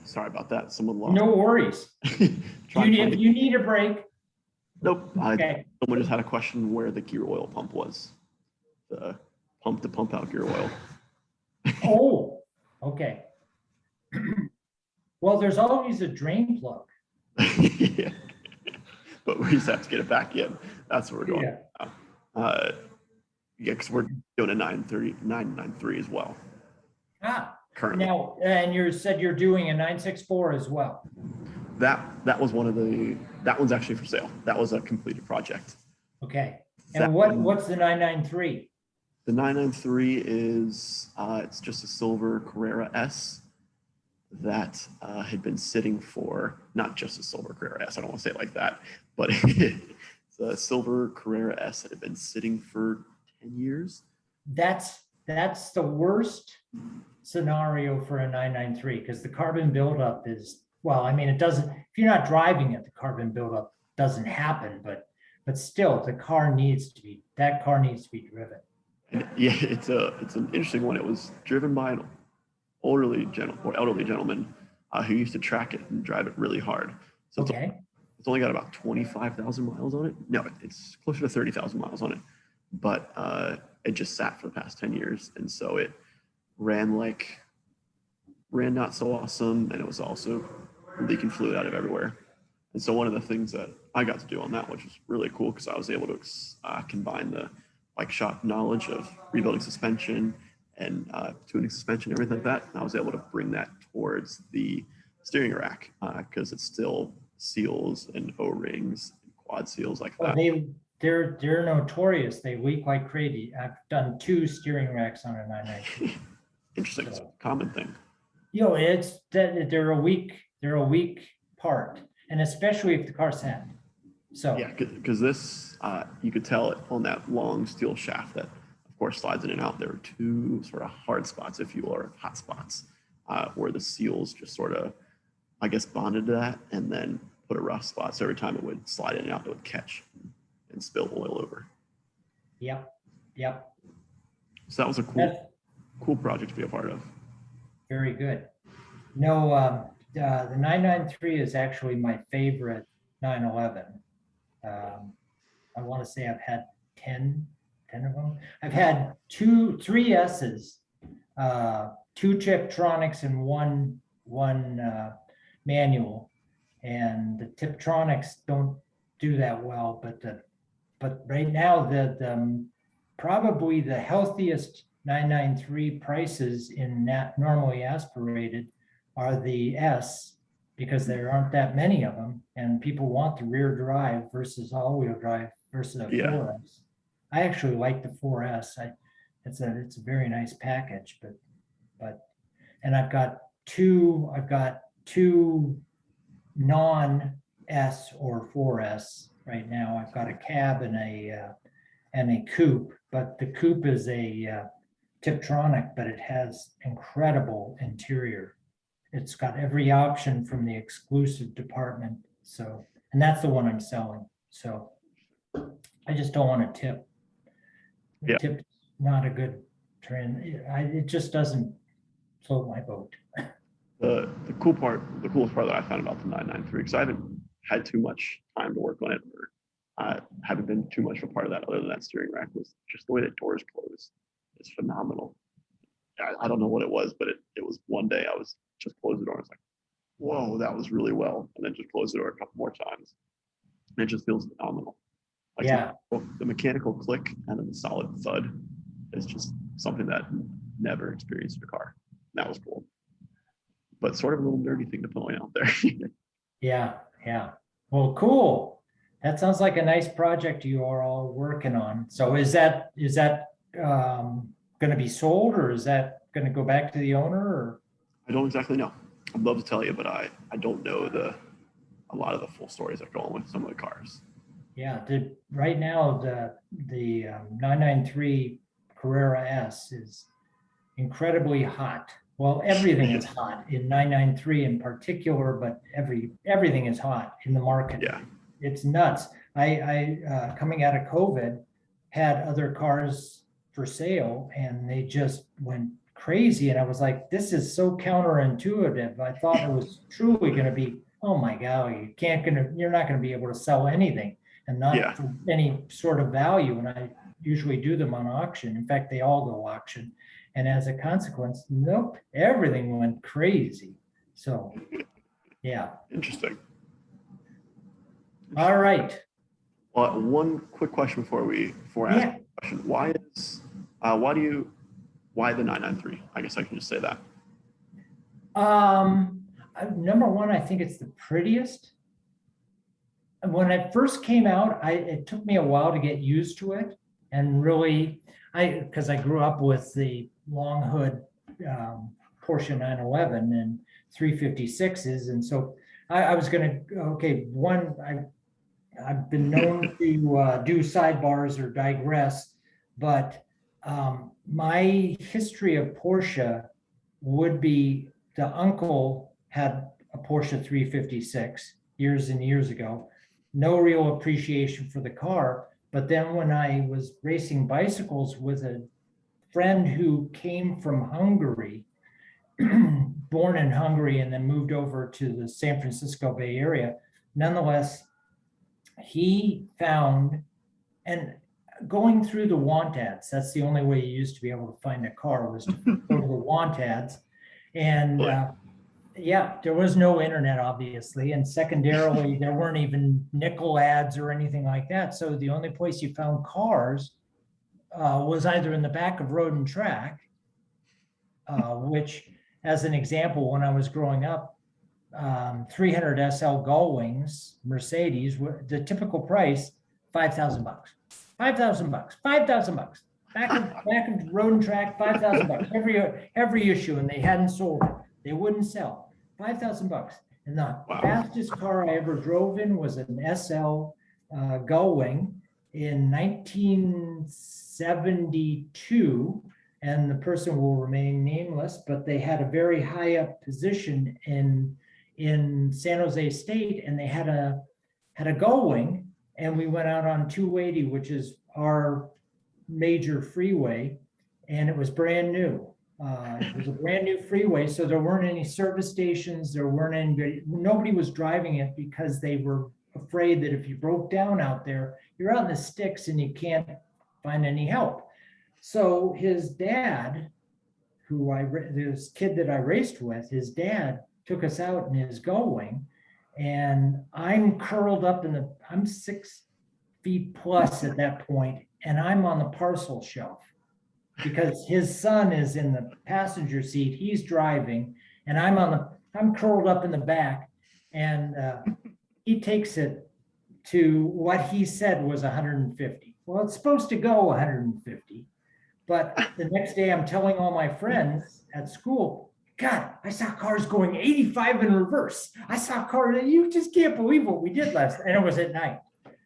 Sorry about that. Someone lost.
No worries. If you need a break.
Nope.
Okay.
Someone just had a question where the gear oil pump was. The pump to pump out gear oil.
Oh, okay. Well, there's always a drain plug.
Yeah. But we just have to get it back in. That's what we're doing.
Yeah.
Because we're doing a 993 as well. Currently.
Now, and you said you're doing a 964 as well.
That was that one's actually for sale. That was a completed project.
Okay. And what's the 993?
The 993 is it's just a silver Carrera S that had been sitting for, not just a silver Carrera S, I don't want to say it like that, but it's a silver Carrera S that had been sitting for 10 years.
That's the worst scenario for a 993, because the carbon buildup is, well, I mean, it doesn't, if you're not driving it, the carbon buildup doesn't happen, but still that car needs to be driven.
And yeah, it's an interesting one. It was driven by an elderly gentleman who used to track it and drive it really hard. So
okay.
It's only got about 25,000 miles on it. No, it's closer to 30,000 miles on it, but it just sat for the past 10 years. And so it ran not so awesome. And it was also leaking fluid out of everywhere. And so one of the things that I got to do on that, which was really cool, because I was able to combine the bike shop knowledge of rebuilding suspension and tuning suspension, everything like that. And I was able to bring that towards the steering rack because it's still seals and O-rings and quad seals like that.
They're notorious. They leak like crazy. I've done 2 steering racks on a 993.
Interesting. It's a common thing.
It's that they're a weak part, and especially if the car's sad. So
yeah, because this you could tell it on that long steel shaft that, of course, slides in and out. There were 2 sort of hard spots, if you will, or hot spots, where the seals just sort of, I guess, bonded to that, and then put a rough spot. So every time it would slide in and out, it would catch and spill oil over.
Yep.
So that was a cool project to be a part of.
Very good. No, the 993 is actually my favorite 911. I want to say I've had 10 of them. I've had 3 S's, 2 Chiptronics, and one manual, and the Tiptronics don't do that well. But right now the probably the healthiest 993 prices in normally aspirated are the S, because there aren't that many of them, and people want the rear drive versus all-wheel drive versus a
Yeah.
4S. I actually like the 4S. It's a very nice package, and I've got two non-S or 4S right now. I've got a cab and a coupe, but the coupe is a Tiptronic, but it has incredible interior. It's got every option from the exclusive department. So, and that's the one I'm selling. So I just don't want to tip.
Yeah.
Tip's not a good trend. It just doesn't float my boat.
The coolest part that I found about the 993, because I haven't had too much time to work on it, or haven't been too much of a part of that other than that steering rack, was just the way the doors close. It's phenomenal. I don't know what it was, but it was one day I was just closed the door. I was like, whoa, that was really well. And then just closed the door a couple more times. And it just feels phenomenal. Like
Yeah.
the mechanical click and then the solid thud is just something that never experienced in a car. That was cool. But sort of a little nerdy thing to point out there.
Yeah. Well, cool. That sounds like a nice project you are all working on. So is that going to be sold, or is that going to go back to the owner? Or
I don't exactly know. I'd love to tell you, but I don't know a lot of the full stories that go on with some of the cars.
yeah, right now the 993 Carrera S is incredibly hot. Well, everything is hot in 993 in particular, but everything is hot in the market.
Yeah.
It's nuts. I coming out of COVID, had other cars for sale, and they just went crazy. And I was like, this is so counterintuitive. I thought it was truly going to be, oh my God, you're not going to be able to sell anything, and not for any sort of value. And I usually do them on auction. In fact, they all go auction. And as a consequence, nope, everything went crazy. So, yeah.
Interesting.
All right.
Well, one quick question before I ask the question. Why the 993? I guess I can just say that.
Number one, I think it's the prettiest. When it first came out, it took me a while to get used to it, and really, because I grew up with the long hood Porsche 911 and 356s, and so I was going to I've been known to do sidebars or digress, but my history of Porsche would be the uncle had a Porsche 356 years and years ago. No real appreciation for the car. But then when I was racing bicycles with a friend who came from Hungary, born in Hungary and then moved over to the San Francisco Bay Area, nonetheless, he found, and going through the want ads, that's the only way you used to be able to find a car, was to go to the want ads. And there was no internet, obviously. And secondarily, there weren't even nickel ads or anything like that. So the only place you found cars was either in the back of Road and Track, which, as an example, when I was growing up, 300 SL Gullwings Mercedes, the typical price, $5,000. $5,000. Back of Road and Track, $5,000 every issue, and they hadn't sold it. They wouldn't sell. $5,000. And the fastest car I ever drove in was an SL Gullwing in 1972. And the person will remain nameless, but they had a very high up position in San Jose State, and they had a Gullwing, and we went out on 280, which is our major freeway, and it was brand new. It was a brand new freeway, so there weren't any service stations. Nobody was driving it because they were afraid that if you broke down out there, you're out in the sticks and you can't find any help. So his dad, this kid that I raced with, his dad took us out in his gullwing, and I'm curled up I'm 6 feet plus at that point, and I'm on the parcel shelf because his son is in the passenger seat, he's driving, and I'm curled up in the back, and he takes it to what he said was 150. Well, it's supposed to go 150, but the next day I'm telling all my friends at school, God, I saw cars going 85 in reverse. I saw cars, you just can't believe what we did last night. And it was at night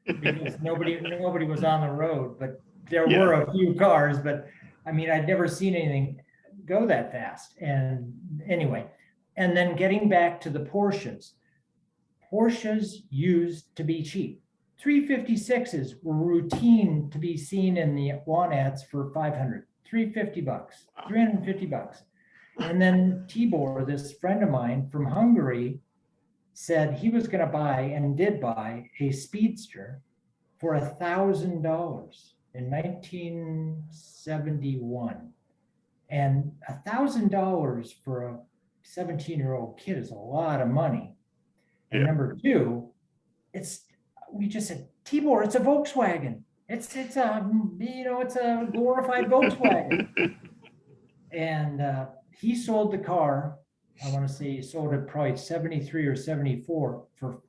because nobody was on the road, but there were a few cars, but I mean, I'd never seen anything go that fast. And anyway, and then getting back to the Porsches used to be cheap. 356s were routine to be seen in the want ads for 500, $350, $350. And then Tibor, this friend of mine from Hungary, said he was going to buy and did buy a Speedster for $1,000 in 1971. And $1,000 for a 17-year-old kid is a lot of money. And number two, we just said, Tibor, it's a Volkswagen. It's a glorified Volkswagen. And he sold the car. I want to say he sold it probably 73 or 74 for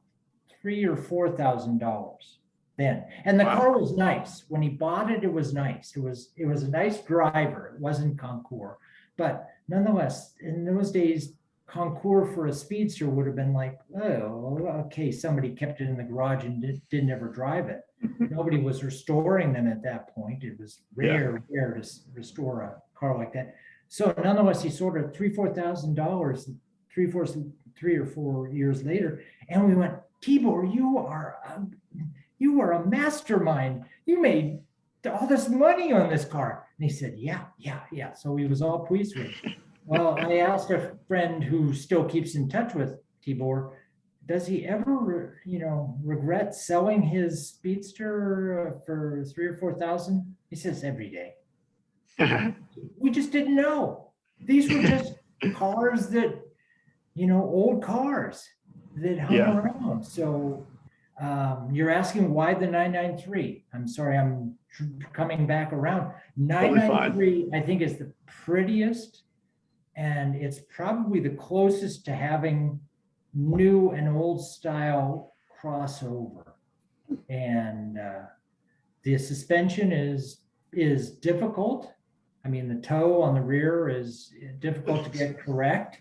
$3,000 or $4,000 then. And the car was nice. When he bought it, it was nice. It was a nice driver. It wasn't Concours, but nonetheless, in those days, Concours for a Speedster would have been like, oh, okay, somebody kept it in the garage and didn't ever drive it. Nobody was restoring them at that point. It was rare to restore a car like that. So nonetheless, he sold it $3,000, $4,000, 3 or 4 years later, and we went, Tibor, you are a mastermind. You made all this money on this car. And he said, yeah. So he was all pleased with it. Well, I asked a friend who still keeps in touch with Tibor, does he ever, regret selling his Speedster for $3,000 or $4,000? He says every day. We just didn't know. These were just cars that, old cars that hung around. So you're asking why the 993? I'm sorry, I'm coming back around. 993, I think, is the prettiest, and it's probably the closest to having new and old style crossover. And the suspension is difficult. I mean, the toe on the rear is difficult to get correct.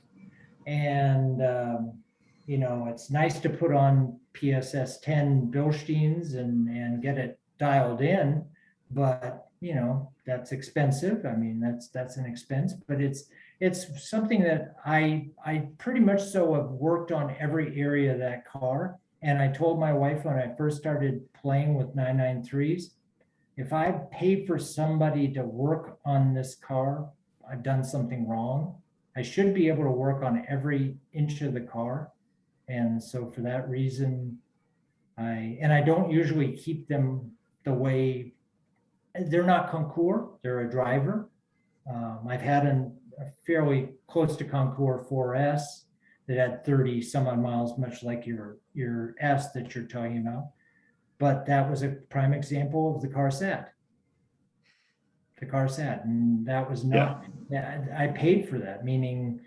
And, it's nice to put on PSS 10 Bilsteins and get it dialed in, but, that's expensive. I mean, that's an expense, but it's something that I pretty much so have worked on every area of that car. And I told my wife when I first started playing with 993s, if I paid for somebody to work on this car, I've done something wrong. I should be able to work on every inch of the car. And so for that reason, I don't usually keep them the way, they're not Concours, they're a driver. I've had a fairly close to Concours 4S that had 30 some odd miles, much like your S that you're talking about. But that was a prime example of the car sat. And that was not, I paid for that, meaning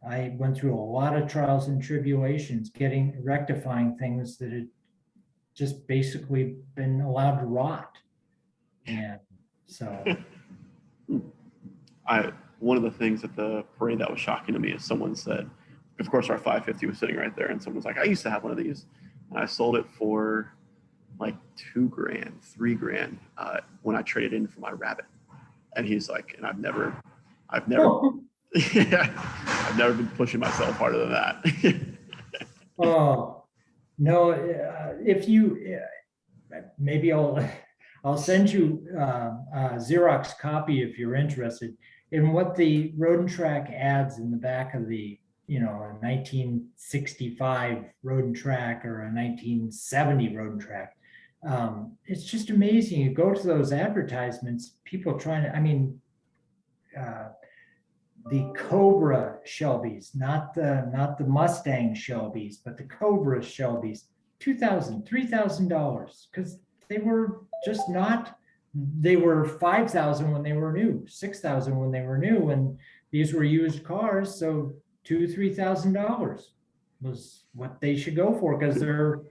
I went through a lot of trials and tribulations, rectifying things that had just basically been allowed to rot. And so.
One of the things at the parade that was shocking to me is someone said, of course, our 550 was sitting right there, and someone's like, I used to have one of these, and I sold it for like $2,000, $3,000 when I traded in for my Rabbit. And he's like, and I've never I've never been pushing myself harder than that.
Oh, no, if you, maybe I'll send you a Xerox copy if you're interested in what the Road and Track adds in the back of the, a 1965 Road and Track or a 1970 Road and Track. It's just amazing. You go to those advertisements, people trying to, the Cobra Shelbys, not the Mustang Shelbys, but the Cobra Shelbys, $2,000, $3,000, because they were just not. They were 5,000 when they were new, 6,000 when they were new, and these were used cars. So $2,000-3,000 was what they should go for, because they're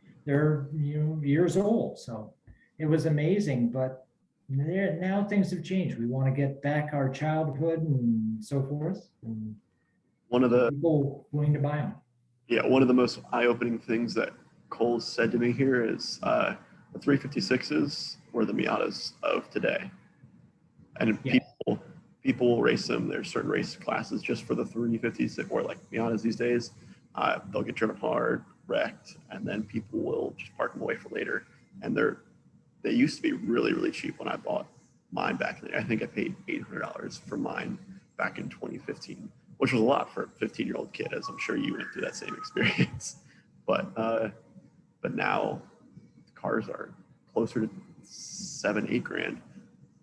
years old. So it was amazing, but now things have changed. We want to get back our childhood and so forth. And
one of the
people willing to buy them.
Yeah, one of the most eye-opening things that Cole said to me here is the 356s were the Miatas of today, and people will race them. There's certain race classes just for the 356 or like Miatas these days. They'll get driven hard, wrecked, and then people will just park them away for later. And they used to be really, really cheap when I bought mine back in the day. I think I paid $800 for mine back in 2015, which was a lot for a 15-year-old kid, as I'm sure you went through that same experience. But now the cars are closer to $7-8 grand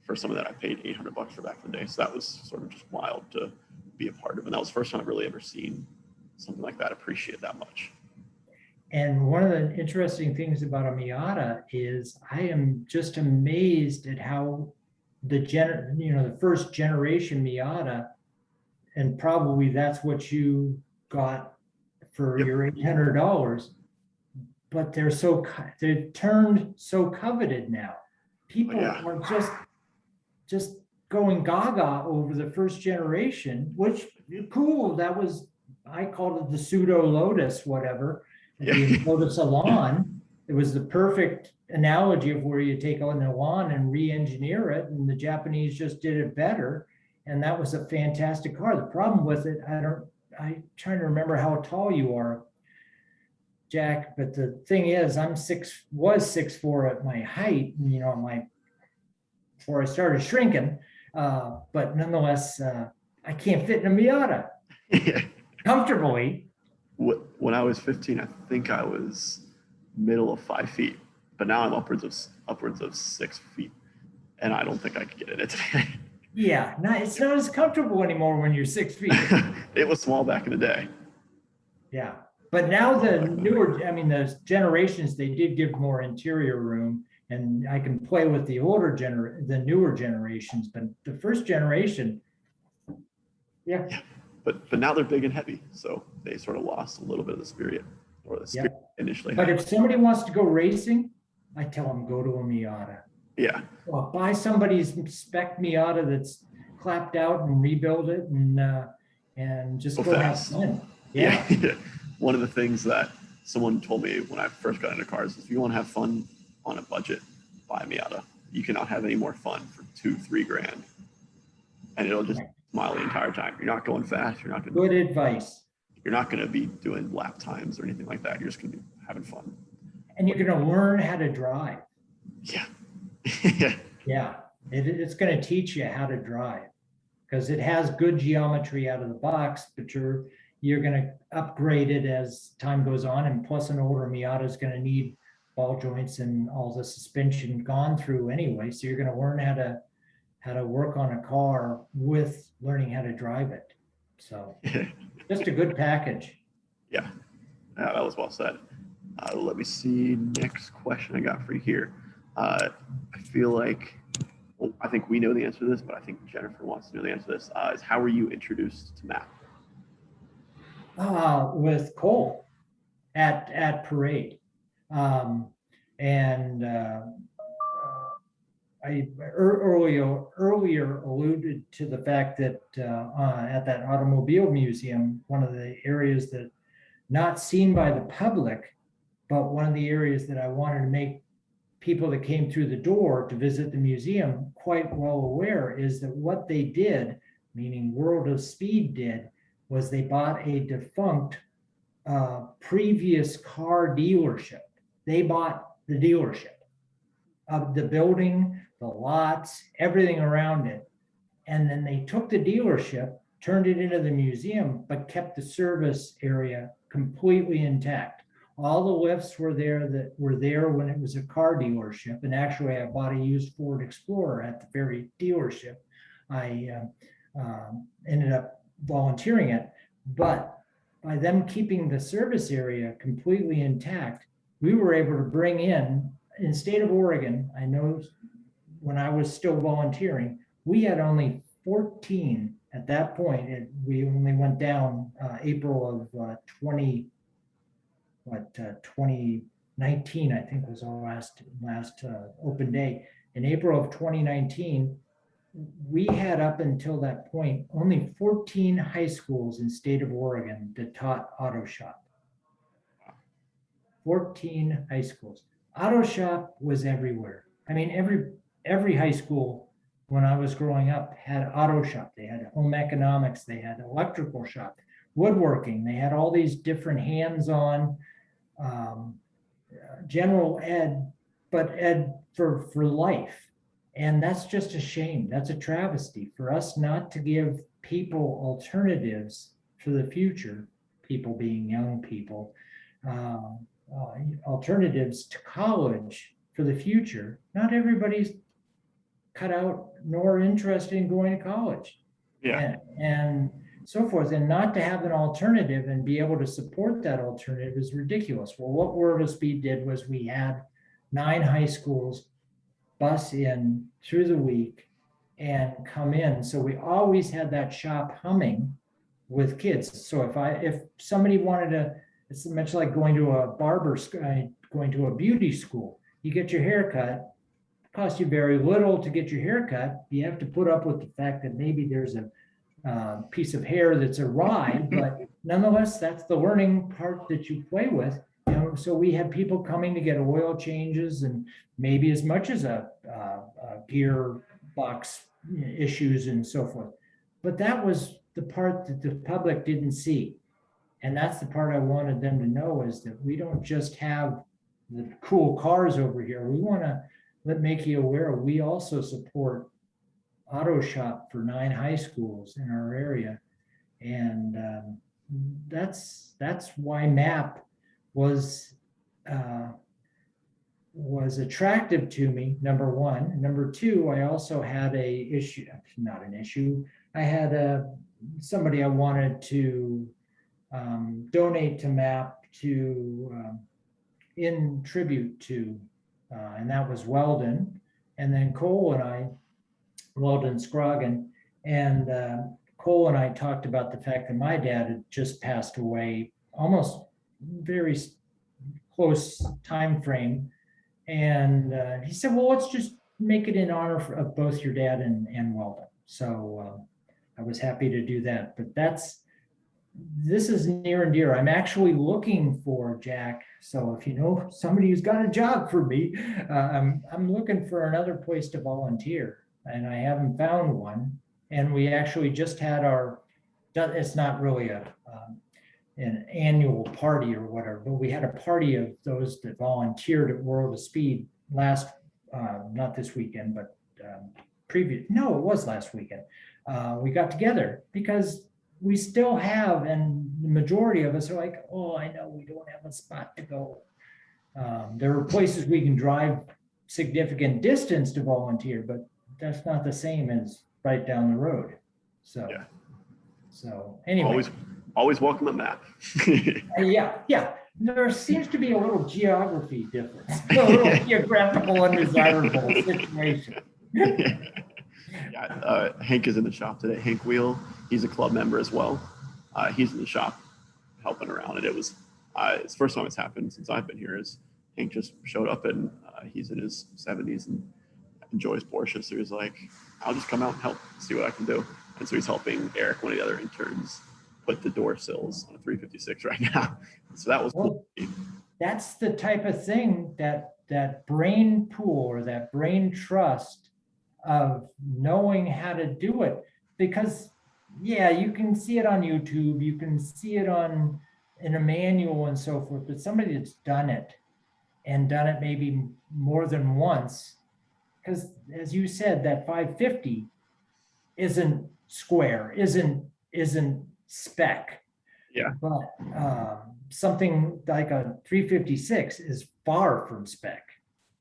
for something that I paid $800 for back in the day. So that was sort of just wild to be a part of. And that was the first time I've really ever seen something like that appreciate that much.
And one of the interesting things about a Miata is I am just amazed at how the first generation Miata, and probably that's what you got for your $800, but they're turned so coveted now. People are just going gaga over the first generation, which cool. That was, I called it the pseudo Lotus, whatever. The Lotus Elan. It was the perfect analogy of where you take an Elan and re-engineer it, and the Japanese just did it better. And that was a fantastic car. The problem with it, I'm trying to remember how tall you are, Jack, but the thing is, was 6'4" at my height, before I started shrinking. But nonetheless, I can't fit in a Miata comfortably.
When I was 15, I think I was middle of 5 feet, but now I'm upwards of 6 feet, and I don't think I could get in it today.
Yeah, it's not as comfortable anymore when you're 6 feet.
It was small back in the day.
Yeah, but now the generations, they did give more interior room, and I can play with the newer generations, but the first generation, yeah.
But now they're big and heavy, so they sort of lost a little bit of the spirit, initially.
But if somebody wants to go racing, I tell them go to a Miata.
Yeah.
Well, buy somebody's spec Miata that's clapped out and rebuild it and just go have fun. Yeah.
One of the things that someone told me when I first got into cars is if you want to have fun on a budget, buy a Miata. You cannot have any more fun for $2-3 grand, and it'll just smile the entire time. You're not going fast. You're not going.
Good advice.
You're not going to be doing lap times or anything like that. You're just going to be having fun.
And you're going to learn how to drive.
Yeah.
Yeah. It's going to teach you how to drive, because it has good geometry out of the box, but you're going to upgrade it as time goes on. And plus, an older Miata is going to need ball joints and all the suspension gone through anyway. So you're going to learn how to work on a car with learning how to drive it. So just a good package.
Yeah, that was well said. Let me see, next question I got for you here. I feel like, I think we know the answer to this, but I think Jennifer wants to know the answer to this. Is how were you introduced to MAAP?
With Cole at Parade. I earlier alluded to the fact that at that automobile museum, one of the areas that not seen by the public, but one of the areas that I wanted to make people that came through the door to visit the museum quite well aware is that what they did, meaning World of Speed did, was they bought a defunct previous car dealership. They bought the dealership of the building, the lots, everything around it. And then they took the dealership, turned it into the museum, but kept the service area completely intact. All the lifts were there that were there when it was a car dealership. And actually, I bought a used Ford Explorer at the very dealership. I ended up volunteering it. But by them keeping the service area completely intact, we were able to bring in the state of Oregon, I know when I was still volunteering, we had only 14 at that point, and we only went down April of 2019, I think was our last open day. In April of 2019, we had up until that point only 14 high schools in state of Oregon that taught auto shop. 14 high schools. Auto shop was everywhere. I mean, every high school when I was growing up had auto shop. They had home economics, they had electrical shop, woodworking. They had all these different hands-on general ed, but ed for life. And that's just a shame. That's a travesty for us not to give people alternatives for the future, people being young people, alternatives to college for the future. Not everybody's cut out nor interested in going to college.
Yeah.
And so forth. And not to have an alternative and be able to support that alternative is ridiculous. Well, what World of Speed did was we had 9 high schools bus in through the week and come in. So we always had that shop humming with kids. So if somebody wanted to, it's much like going to a going to a beauty school. You get your hair cut, it costs you very little to get your hair cut. You have to put up with the fact that maybe there's a piece of hair that's awry, but nonetheless, that's the learning part that you play with. You know, so we had people coming to get oil changes and maybe as much as a gear box issues and so forth. But that was the part that the public didn't see. And that's the part I wanted them to know, is that we don't just have the cool cars over here. We want to make you aware we also support auto shop for 9 high schools in our area. And that's why MAAP was attractive to me, number one. Number two, I also had I had somebody I wanted to donate to MAAP in tribute to, and that was Weldon. And then Weldon Scroggin, and Cole and I talked about the fact that my dad had just passed away, almost very close time frame. And he said, well, let's just make it in honor of both your dad and Weldon. So I was happy to do that. But this is near and dear. I'm actually looking for, Jack. So if you know somebody who's got a job for me, I'm looking for another place to volunteer. And I haven't found one. And we actually just had it's not really an annual party or whatever, but we had a party of those that volunteered at World of Speed not this weekend, but it was last weekend. We got together because we still have, and the majority of us are like, oh, I know we don't have a spot to go. There are places we can drive significant distance to volunteer, but that's not the same as right down the road. So, yeah. So anyway.
Always welcome at MAAP.
Yeah. There seems to be a little geography difference, a little geographical undesirable situation.
Yeah, Hank is in the shop today. Hank Wheel, he's a club member as well. He's in the shop helping around, and it's the first time it's happened since I've been here. Is Hank just showed up, and he's in his 70s and enjoys Porsche, so he's like, I'll just come out and help, see what I can do. And so he's helping Eric, one of the other interns, put the door sills on a 356 right now. So that was cool.
That's the type of thing that brain pool or that brain trust of knowing how to do it. Because yeah, you can see it on YouTube, you can see it in a manual and so forth, but somebody that's done it and done it maybe more than once, because as you said, that 550 isn't square, isn't spec.
Yeah.
But something like a 356 is far from spec,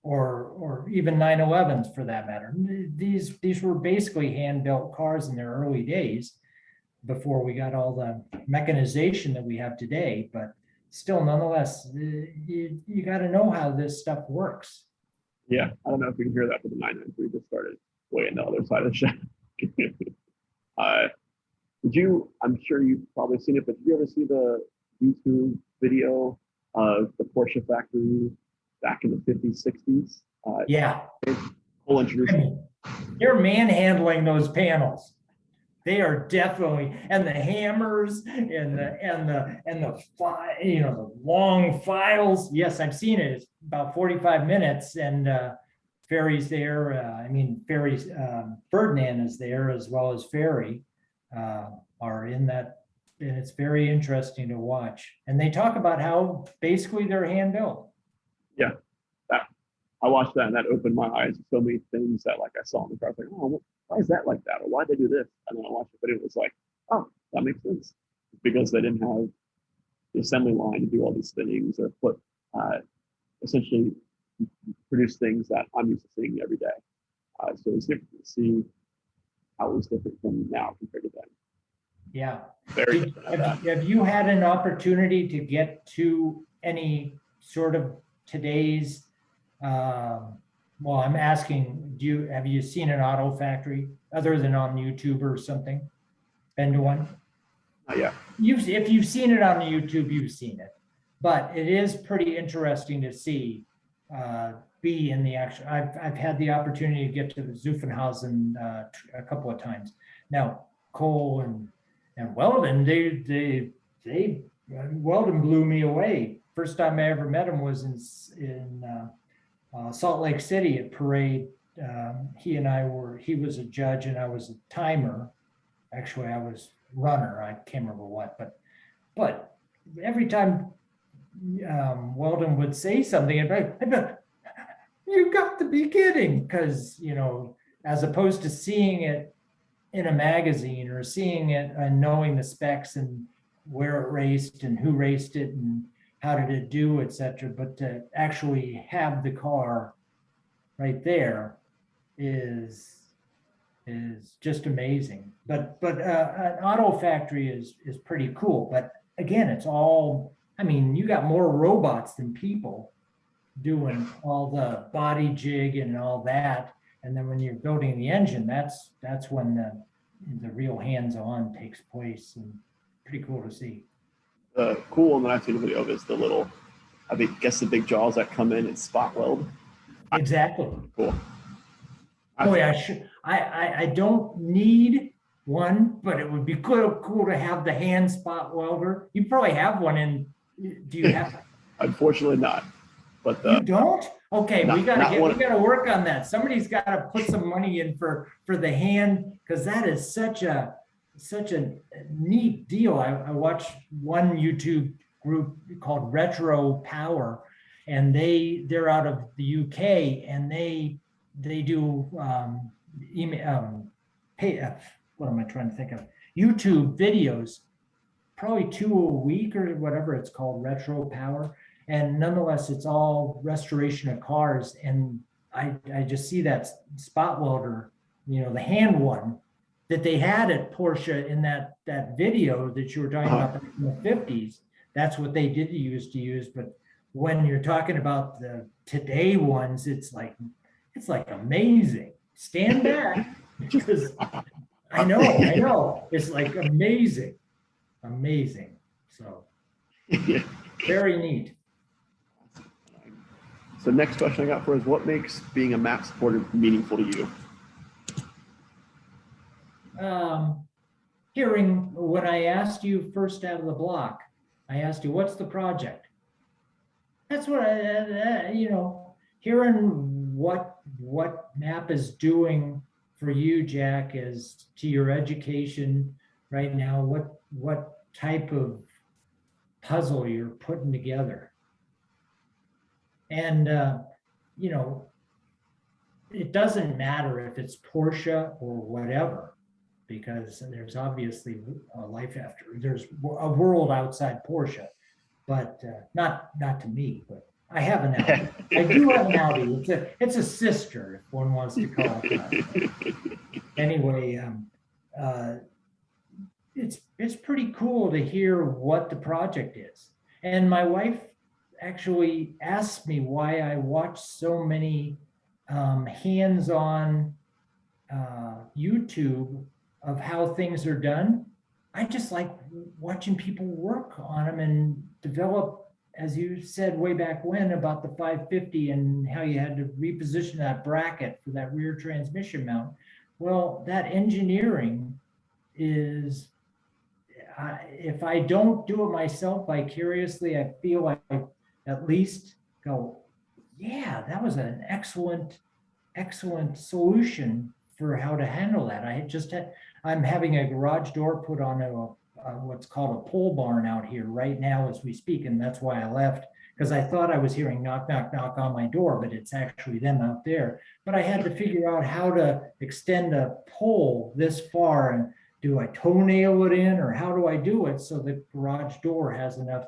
or even 911s for that matter. These were basically hand-built cars in their early days before we got all the mechanization that we have today, but still, nonetheless, you got to know how this stuff works.
Yeah, I don't know if you can hear that, but the 993 just started way on the other side of the shed. I'm sure you've probably seen it, but did you ever see the YouTube video of the Porsche factory back in the 50s, 60s?
Yeah.
We'll introduce
They're manhandling those panels. They are definitely, and the hammers and the long files. Yes, I've seen it. It's about 45 minutes, and Ferry's there. Ferry's Ferdinand is there, as well as Ferry are in that, and it's very interesting to watch. And they talk about how basically they're hand built.
Yeah, I watched that, and that opened my eyes to so many things that like I saw in the car. I was like, oh, why is that like that? Or why'd they do this? And then I watched it, but it was like, oh, that makes sense. Because they didn't have the assembly line to do all these things or put essentially produce things that I'm used to seeing every day. So it's different to see how it was different from now compared to then.
Yeah.
Very different.
Have you had an opportunity to get to any sort of today's well, I'm asking, have you seen an auto factory other than on YouTube or something? Been to one?
Yeah.
If you've seen it on YouTube, you've seen it. But it is pretty interesting to see be in the action. I've had the opportunity to get to the Zuffenhausen a couple of times. Now, Cole and Weldon, Weldon blew me away. First time I ever met him was in Salt Lake City at Parade. He was a judge and I was a timer. Actually, I was runner. I can't remember what, but every time Weldon would say something, I'd be, you got to be kidding. Because, as opposed to seeing it in a magazine or seeing it and knowing the specs and where it raced and who raced it and how did it do, etc. But to actually have the car right there is just amazing. But an auto factory is pretty cool. But again, it's all, you got more robots than people doing all the body jig and all that. And then when you're building the engine, that's when the real hands-on takes place, and pretty cool to see.
The cool one that I've seen a video of is the little, guess the big jaws that come in and spot weld.
Exactly.
Cool.
I don't need one, but it would be cool to have the hand spot welder. You probably have one do you have?
Unfortunately not. But
you don't? Okay, we gotta work on that. Somebody's gotta put some money in for the hand, because that is such a neat deal. I watched one YouTube group called Retro Power, and they're out of the UK, and they do what am I trying to think of? YouTube videos, probably 2 a week or whatever it's called, Retro Power. And nonetheless, it's all restoration of cars. And I just see that spot welder, the hand one that they had at Porsche in that video that you were talking about in the 50s. That's what they did used to use. But when you're talking about the today ones, it's like amazing. Stand back, because I know. It's like amazing. So very neat.
So next question I got for is, what makes being a MAAP supporter meaningful to you?
Hearing when I asked you first out of the block, I asked you, what's the project? That's what hearing what MAAP is doing for you, Jack, is to your education right now, what type of puzzle you're putting together. And, it doesn't matter if it's Porsche or whatever, because there's obviously a life after. There's a world outside Porsche, but not to me. But I have an Audi. I do have an Audi. It's a sister, if one wants to call it that. Anyway, it's pretty cool to hear what the project is. And my wife actually asked me why I watch so many hands-on YouTube of how things are done. I just like watching people work on them and develop, as you said way back when about the 550 and how you had to reposition that bracket for that rear transmission mount. Well, that engineering is, if I don't do it myself vicariously, I feel I at least go, yeah, that was an excellent solution for how to handle that. I'm having a garage door put on what's called a pole barn out here right now as we speak. And that's why I left, because I thought I was hearing knock, knock, knock on my door, but it's actually them out there. But I had to figure out how to extend a pole this far, and do I toenail it in, or how do I do it so the garage door has enough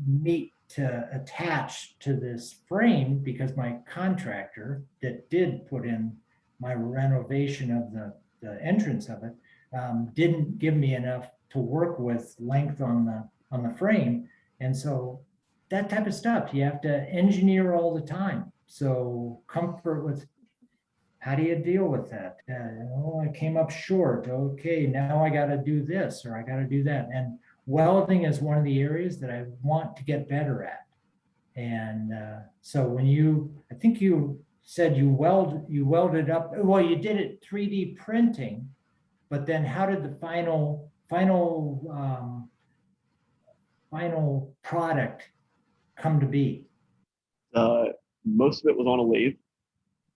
meat to attach to this frame, because my contractor that did put in my renovation of the entrance of it didn't give me enough to work with length on the frame. And so that type of stuff you have to engineer all the time. So comfort with, how do you deal with that? I came up short. Okay, now I got to do this, or I got to do that. And welding is one of the areas that I want to get better at. And so when I think you said you welded up, well, you did it 3D printing, but then how did the final product come to be?
Most of it was on a lathe,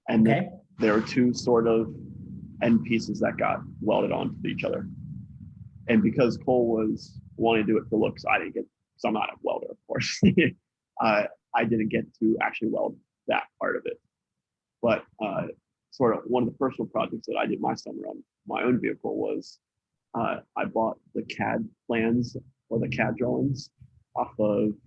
and
Okay.
then there were two sort of end pieces that got welded onto each other. And because Cole was wanting to do it for looks, I didn't get, so I'm not a welder, of course. I didn't get to actually weld that part of it. But sort of one of the personal projects that I did my summer on my own vehicle was I bought the CAD plans or the CAD drawings off of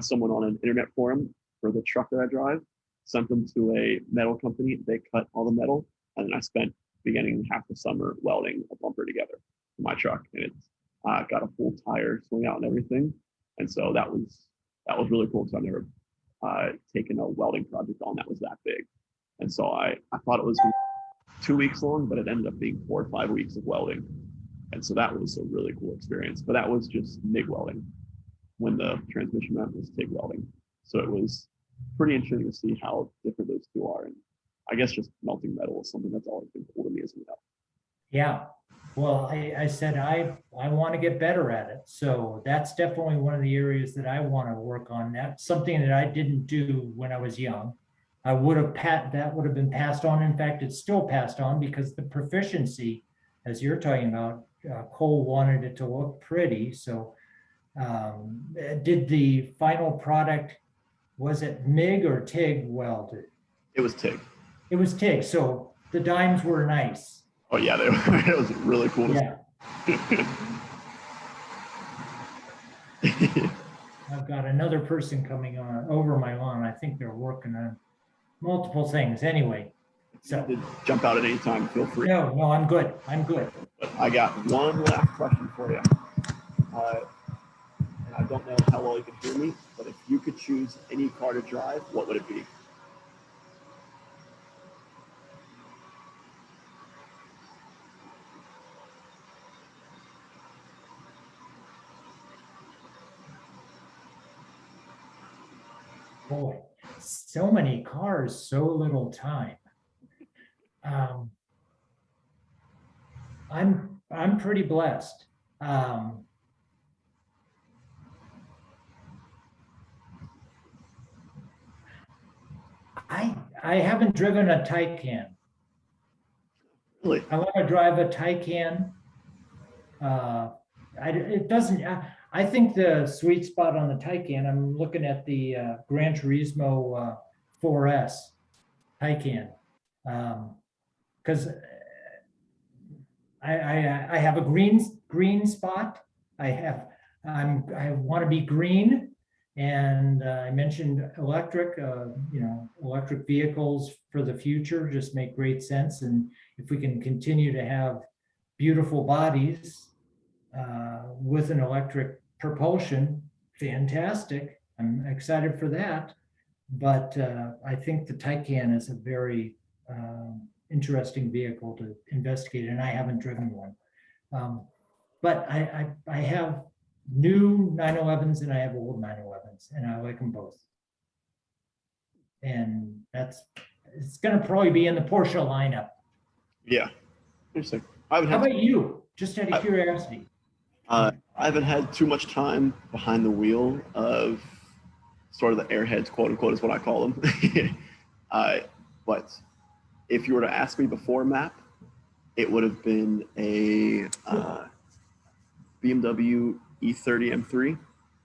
someone on an internet forum for the truck that I drive, sent them to a metal company. They cut all the metal, and then I spent beginning half the summer welding a bumper together for my truck, and it got a full tire swing out and everything. And so that was really cool, because I've never taken a welding project on that was that big. And so I thought it was 2 weeks long, but it ended up being 4 or 5 weeks of welding. And so that was a really cool experience. But that was just MIG welding, when the transmission mount was TIG welding. So it was pretty interesting to see how different those two are. And I guess just melting metal is something that's always been cool to me as well.
Yeah. Well, I said I want to get better at it. So that's definitely one of the areas that I want to work on. That's something that I didn't do when I was young. That would have been passed on. In fact, it's still passed on, because the proficiency, as you're talking about, Cole wanted it to look pretty. So did the final product, was it MIG or TIG welded?
It was TIG.
It was TIG. So the dimes were nice.
Oh yeah, they were, it was really cool.
Yeah. I've got another person coming on over my lawn. I think they're working on multiple things. Anyway, so
jump out at any time. Feel free.
No, I'm good. I'm good.
But I got one last question for you. And I don't know how well you can hear me, but if you could choose any car to drive, what would it be?
Boy, so many cars, so little time. I'm pretty blessed. I haven't driven a Taycan.
Really?
I want to drive a Taycan. It doesn't. I think the sweet spot on the Taycan, I'm looking at the Gran Turismo 4S Taycan, because I have a green spot. I want to be green, and I mentioned electric. Electric vehicles for the future just make great sense, and if we can continue to have beautiful bodies, with an electric propulsion, fantastic. I'm excited for that. But I think the Taycan is a very interesting vehicle to investigate, and I haven't driven one. But I have new 911s and I have old 911s, and I like them both. And it's going to probably be in the Porsche lineup.
Yeah. Interesting. I haven't
How
had,
about you? Just out of curiosity.
I haven't had too much time behind the wheel of sort of the airheads, quote unquote, is what I call them. But if you were to ask me before MAAP, it would have been a BMW E30 M3,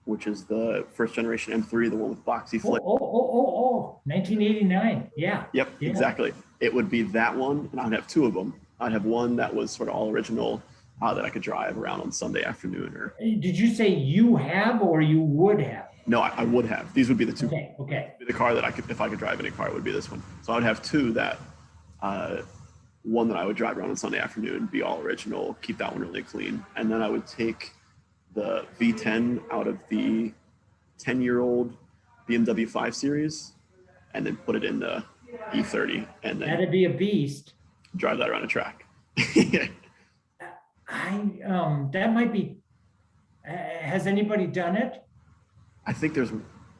which is the first generation M3, the one with boxy flip.
1989. Yeah.
Yep,
Yeah.
exactly. It would be that one, and I'd have two of them. I'd have one that was sort of all original that I could drive around on Sunday afternoon. Or
Did you say you have or you would have?
no, I would have. These would be the two.
Okay.
The car that I could, if I could drive any car, it would be this one. So I would have two that, one that I would drive around on Sunday afternoon, be all original, keep that one really clean, and then I would take the V10 out of the 10-year-old BMW 5 Series, and then put it in the E30, and then
That'd be a beast.
drive that around a track.
That might be. Has anybody done it?
I think there's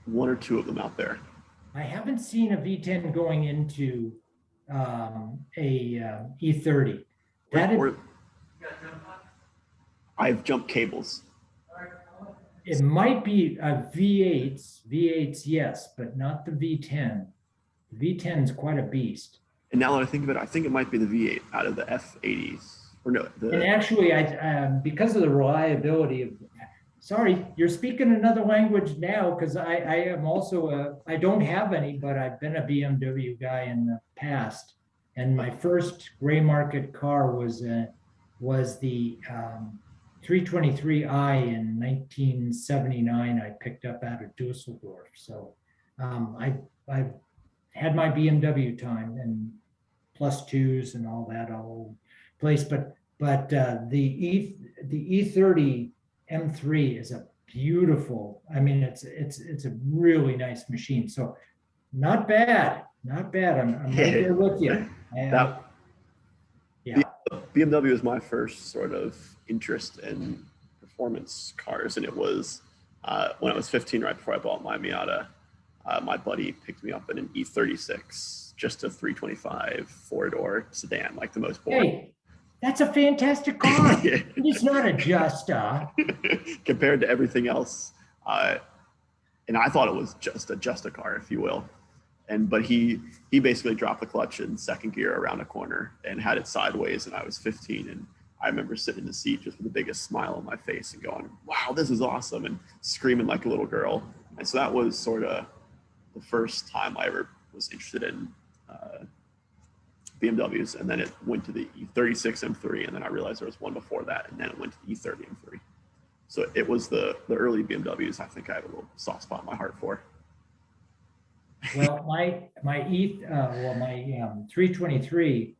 one or two of them out there.
I haven't seen a V10 going into a E30.
I've jumped cables.
It might be a V8s, yes, but not the V10. The V10 is quite a beast.
And now that I think of it, I think it might be the V8 out of the F80s. Or no,
And actually, because of the reliability of, sorry, you're speaking another language now, because I am also I don't have any, but I've been a BMW guy in the past. And my first gray market car was the 323i in 1979. I picked up out of Dusseldorf. So I've had my BMW time and plus twos and all that all over the place. But the E30 M3 is a beautiful. I mean, it's a really nice machine. So not bad. I'm right there with you. Yeah.
BMW was my first sort of interest in performance cars, and it was when I was 15, right before I bought my Miata. My buddy picked me up in an E36, just a 325 four-door sedan, like the most boring.
Hey, that's a fantastic car. It's not a Justa.
Compared to everything else. And I thought it was just a car, if you will. But he basically dropped the clutch in second gear around a corner and had it sideways, and I was 15, and I remember sitting in the seat just with the biggest smile on my face and going, wow, this is awesome, and screaming like a little girl. And so that was sort of the first time I ever was interested in BMWs. And then it went to the E36 M3, and then I realized there was one before that, and then it went to the E30 M3. So it was the early BMWs I think I have a little soft spot in my heart for.
Well, my 323,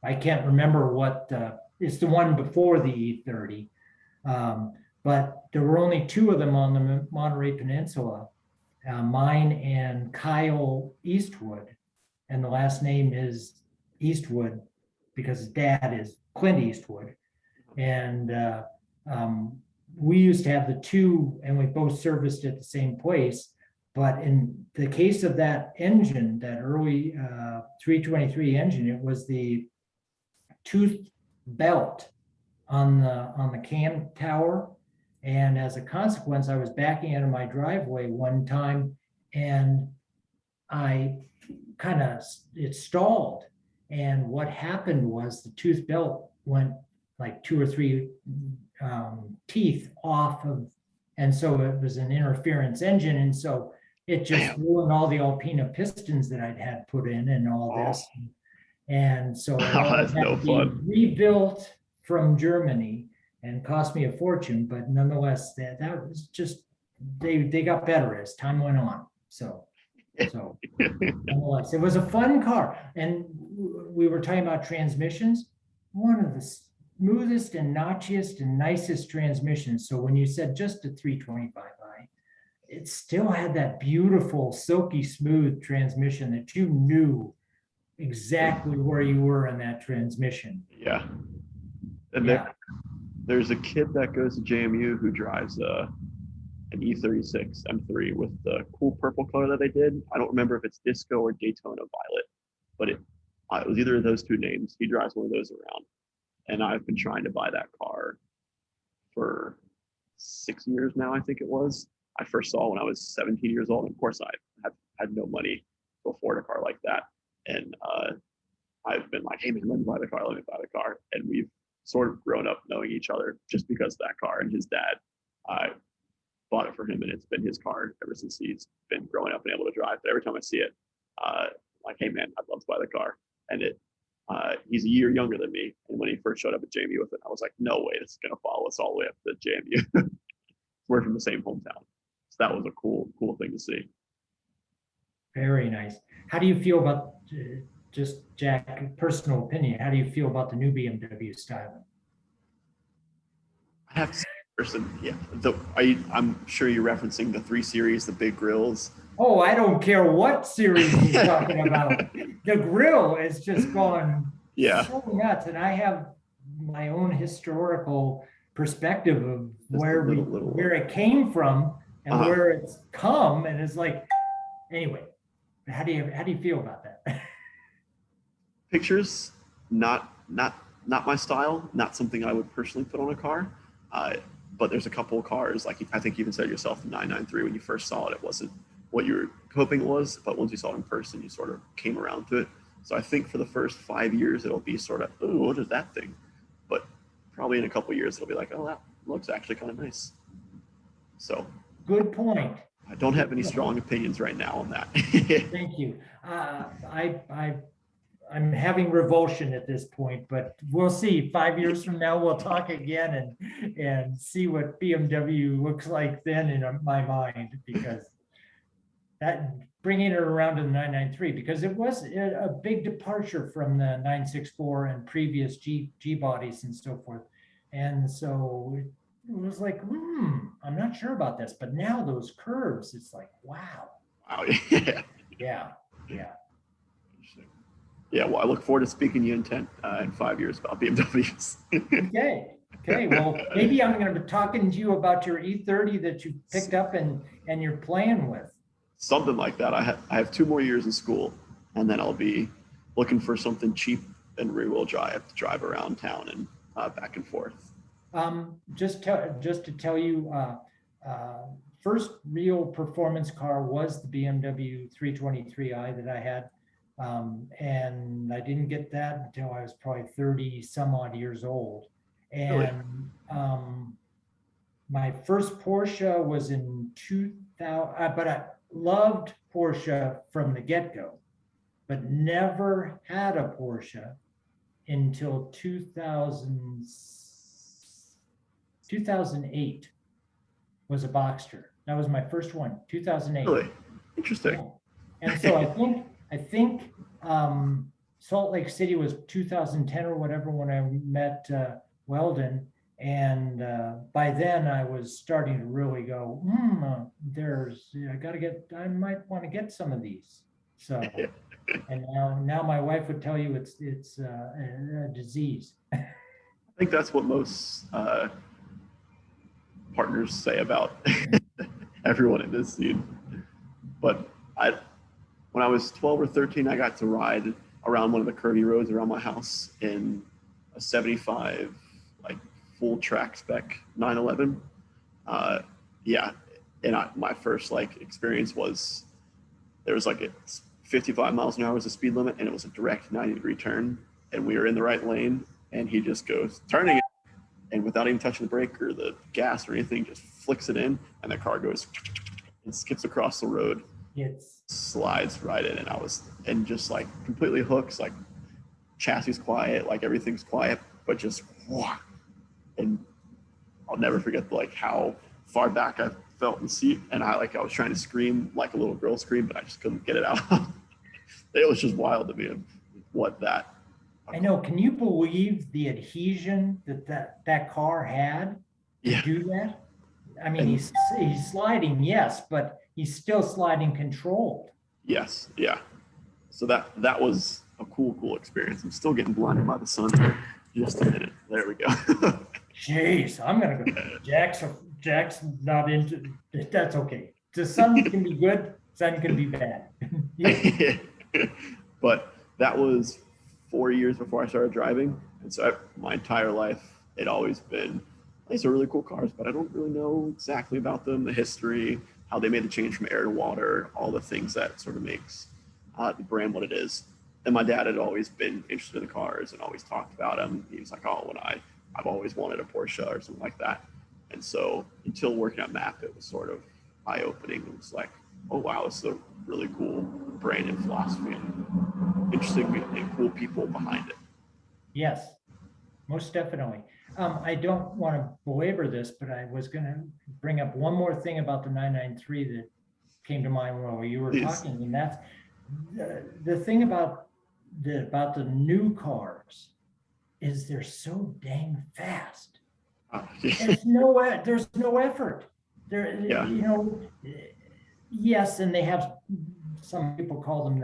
I can't remember what it's the one before the E30, but there were only two of them on the Monterey Peninsula, mine and Kyle Eastwood, and the last name is Eastwood because his dad is Clint Eastwood, and we used to have the two, and we both serviced at the same place. But in the case of that engine, that early 323 engine, it was the tooth belt on the cam tower. And as a consequence, I was backing out of my driveway one time, and it stalled. And what happened was the tooth belt went like 2 or 3 teeth off of, and so it was an interference engine. And so it just ruined all the Alpina pistons that I'd had put in and all this. And so it had to be rebuilt from Germany and cost me a fortune, but nonetheless, that was just, they got better as time went on. So nonetheless, it was a fun car. And we were talking about transmissions. One of the smoothest and notchiest and nicest transmission. So when you said just a 325i, it still had that beautiful, silky smooth transmission that you knew exactly where you were in that transmission.
Yeah. And
Yeah.
there's a kid that goes to JMU who drives an E36 M3 with the cool purple color that they did. I don't remember if it's Disco or Daytona Violet, but it was either of those two names. He drives one of those around. And I've been trying to buy that car for 6 years now, I think it was. I first saw when I was 17 years old. And of course, I had no money to afford a car like that. And I've been like, hey, man, let me buy the car, let me buy the car. And we've sort of grown up knowing each other just because of that car. And his dad, I bought it for him, and it's been his car ever since he's been growing up and able to drive. But every time I see it, like, hey, man, I'd love to buy the car. And he's a year younger than me. And when he first showed up at JMU with it, I was like, no way, this is going to follow us all the way up to JMU. We're from the same hometown. So that was a cool thing to see.
Very nice. How do you feel about, just Jack, personal opinion, how do you feel about the new BMW styling?
I have to say, person, yeah. I'm sure you're referencing the 3 Series, the big grills.
Oh, I don't care what series you're talking about. The grill is just gone so nuts. And I have my own historical perspective of where it came from and where it's come. And it's like, anyway, how do you feel about that?
Pictures, not my style, not something I would personally put on a car. But there's a couple of cars, like I think you even said yourself, the 993, when you first saw it, it wasn't what you were hoping it was, but once you saw it in person, you sort of came around to it. So I think for the first 5 years, it'll be sort of, oh, what is that thing? But probably in a couple of years, it'll be like, oh, that looks actually kind of nice. So
good point.
I don't have any strong opinions right now on that.
Thank you. I'm having revulsion at this point, but we'll see. 5 years from now, we'll talk again and see what BMW looks like then in my mind, because that bringing it around to the 993, because it was a big departure from the 964 and previous G bodies and so forth. And so it was like, I'm not sure about this, but now those curves, it's like, wow.
Wow.
Yeah.
Yeah, well, I look forward to speaking to you in 5 years about BMWs.
Okay. Well, maybe I'm going to be talking to you about your E30 that you picked up and you're playing with.
Something like that. I have 2 more years in school, and then I'll be looking for something cheap and rear-wheel drive to drive around town and back and forth.
Just to tell you, first real performance car was the BMW 323i that I had. And I didn't get that until I was probably 30 some odd years old. And my first Porsche was in 2000, but I loved Porsche from the get-go, but never had a Porsche until 2008 was a Boxster. That was my first one, 2008.
Really? Interesting.
Yeah. And so I think Salt Lake City was 2010 or whatever when I met Weldon. And by then I was starting to really go, I might want to get some of these. So, and now my wife would tell you it's a disease.
I think that's what most partners say about everyone in this scene. But when I was 12 or 13, I got to ride around one of the curvy roads around my house in a 75, like full track spec 911. And my first experience was there was 55 miles an hour was the speed limit, and it was a direct 90-degree turn, and we were in the right lane, and he just goes turning it, and without even touching the brake or the gas or anything, just flicks it in, and the car goes and skips across the road.
Yes.
Slides right in, and just completely hooks, chassis quiet, everything's quiet, but just and I'll never forget how far back I felt in the seat, and I was trying to scream like a little girl scream, but I just couldn't get it out. It was just wild to me what that
I know. Can you believe the adhesion that car had to
Yeah.
do that? I mean,
And
he's sliding, yes, but he's still sliding controlled.
yes, yeah. So that was a cool experience. I'm still getting blinded by the sun here. Just a minute. There we go.
Jeez, I'm gonna go. Jack's not into. That's okay. The sun can be good. Sun can be bad. Yeah.
But that was 4 years before I started driving, and so my entire life it always been these are really cool cars, but I don't really know exactly about them, the history, how they made the change from air to water, all the things that sort of makes the brand what it is. And my dad had always been interested in the cars and always talked about them. He was like, "Oh, I've always wanted a Porsche or something like that." And so until working at MAAP, it was sort of eye opening. It was like, "Oh wow, this is a really cool brand and philosophy and interesting and cool people behind it."
Yes, most definitely. I don't want to belabor this, but I was going to bring up one more thing about the 993 that came to mind while you were
Please.
talking, and that's the thing about the new cars is they're so dang fast. There's no effort. There,
Yeah.
you know, yes, and they have some people call them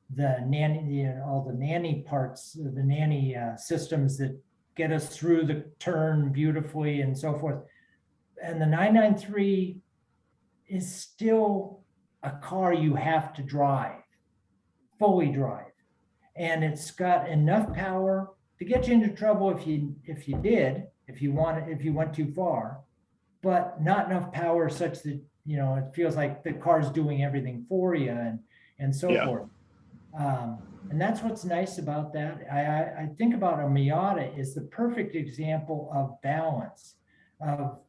the nanny, all the nanny parts, the nanny systems that get us through the turn beautifully and so forth. And the 993 is still a car you have to drive, fully drive. And it's got enough power to get you into trouble if you went too far, but not enough power such that it feels like the car's doing everything for you and so
Yeah.
forth. And that's what's nice about that. I think about a Miata is the perfect example of balance. Of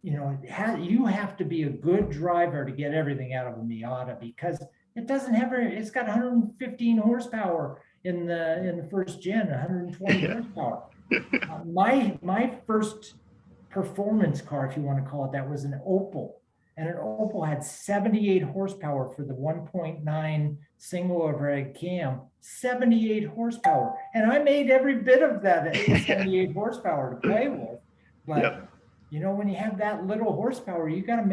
you have to be a good driver to get everything out of a Miata because it's got 115 horsepower in the first gen, 120
Yeah.
horsepower. My first performance car, if you want to call it that, was an Opel. And an Opel had 78 horsepower for the 1.9 single overhead cam, 78 horsepower. And I made every bit of that 78 horsepower to play with. But
Yep.
when you have that little horsepower, you got to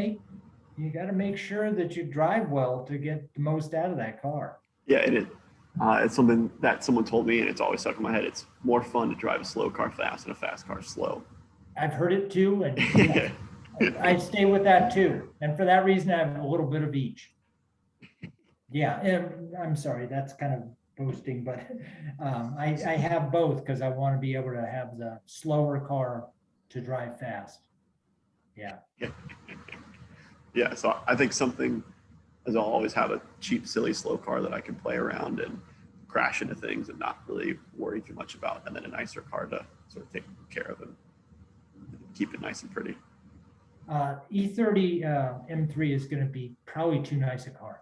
make sure that you drive well to get the most out of that car.
Yeah, and it's something that someone told me, and it's always stuck in my head. It's more fun to drive a slow car fast than a fast car slow.
I've heard it too, and yeah, I stay with that too. And for that reason, I have a little bit of each. Yeah, and I'm sorry, that's kind of boasting, but I have both because I want to be able to have the slower car to drive fast. Yeah.
Yeah, so I think something is I'll always have a cheap, silly, slow car that I can play around and crash into things and not really worry too much about, and then a nicer car to sort of take care of and keep it nice and pretty.
E30 M3 is going to be probably too nice a car.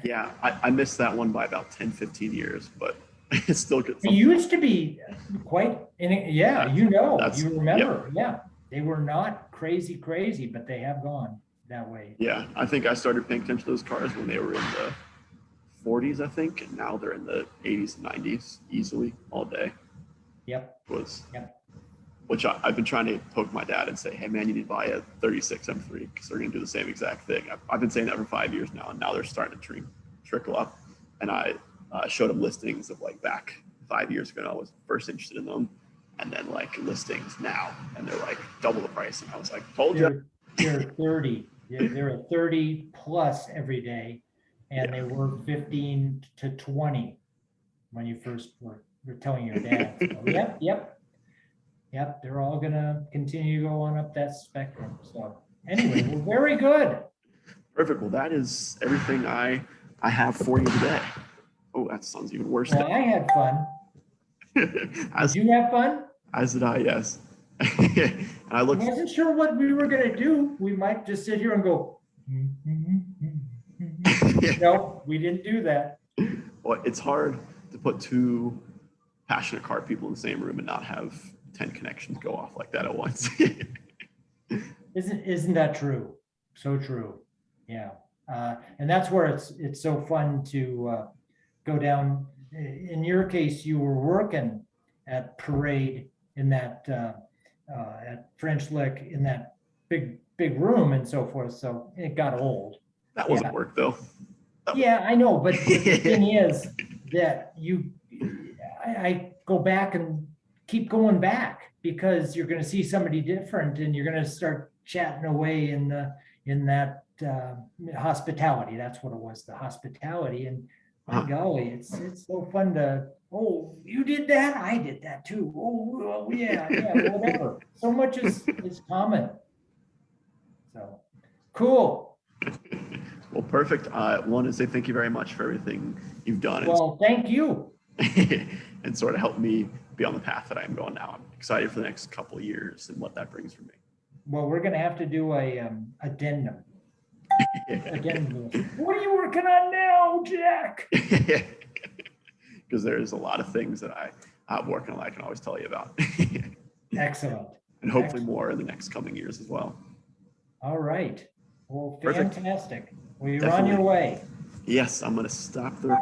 Yeah, I missed that one by about 10, 15 years, but it's still good.
It used to be quite, yeah, you remember, yeah. They were not crazy, but they have gone that way.
Yeah, I think I started paying attention to those cars when they were in the 40s, I think, and now they're in the 80s and 90s easily all day.
Yep.
Which I've been trying to poke my dad and say, "Hey man, you need to buy a 36 M3 because they're going to do the same exact thing." I've been saying that for 5 years now, and now they're starting to trickle up. And I showed him listings of like back 5 years ago, and I was first interested in them, and then like listings now, and they're like double the price. And I was like, "Told you."
They're 30. They're a 30 plus every day, and they were 15 to 20 when you first were telling your dad. So, yep. They're all gonna continue to go on up that spectrum. So anyway, well, very good.
Perfect. Well, that is everything I have for you today. Oh, that sounds even worse.
Well, I had fun. Did you have fun?
As did I, yes. And I
wasn't sure what we were gonna do. We might just sit here and go. No, we didn't do that.
Well, it's hard to put two passionate car people in the same room and not have 10 connections go off like that at once.
Isn't that true? So true. Yeah. And that's where it's so fun to go down in your case, you were working at Parade in that, at French Lick in that big room and so forth. So it got old.
That wasn't work though.
Yeah, I know, but the thing is that I go back and keep going back because you're going to see somebody different and you're going to start chatting away in that hospitality. That's what it was, the hospitality. And my golly, it's so fun to, oh, you did that? I did that too. Oh, well, yeah, whatever. So much is common. So cool.
Well, perfect. I want to say thank you very much for everything you've done.
Well, thank you.
And sort of helped me be on the path that I'm going now. I'm excited for the next couple of years and what that brings for me.
Well, we're going to have to do a addendum. Addendum. What are you working on now, Jack?
Because there's a lot of things that I'm working on that I can always tell you about.
Excellent.
And hopefully more in the next coming years as well.
All right. Well,
Perfect.
fantastic. Well, you're on your way.
Yes, I'm going to stop the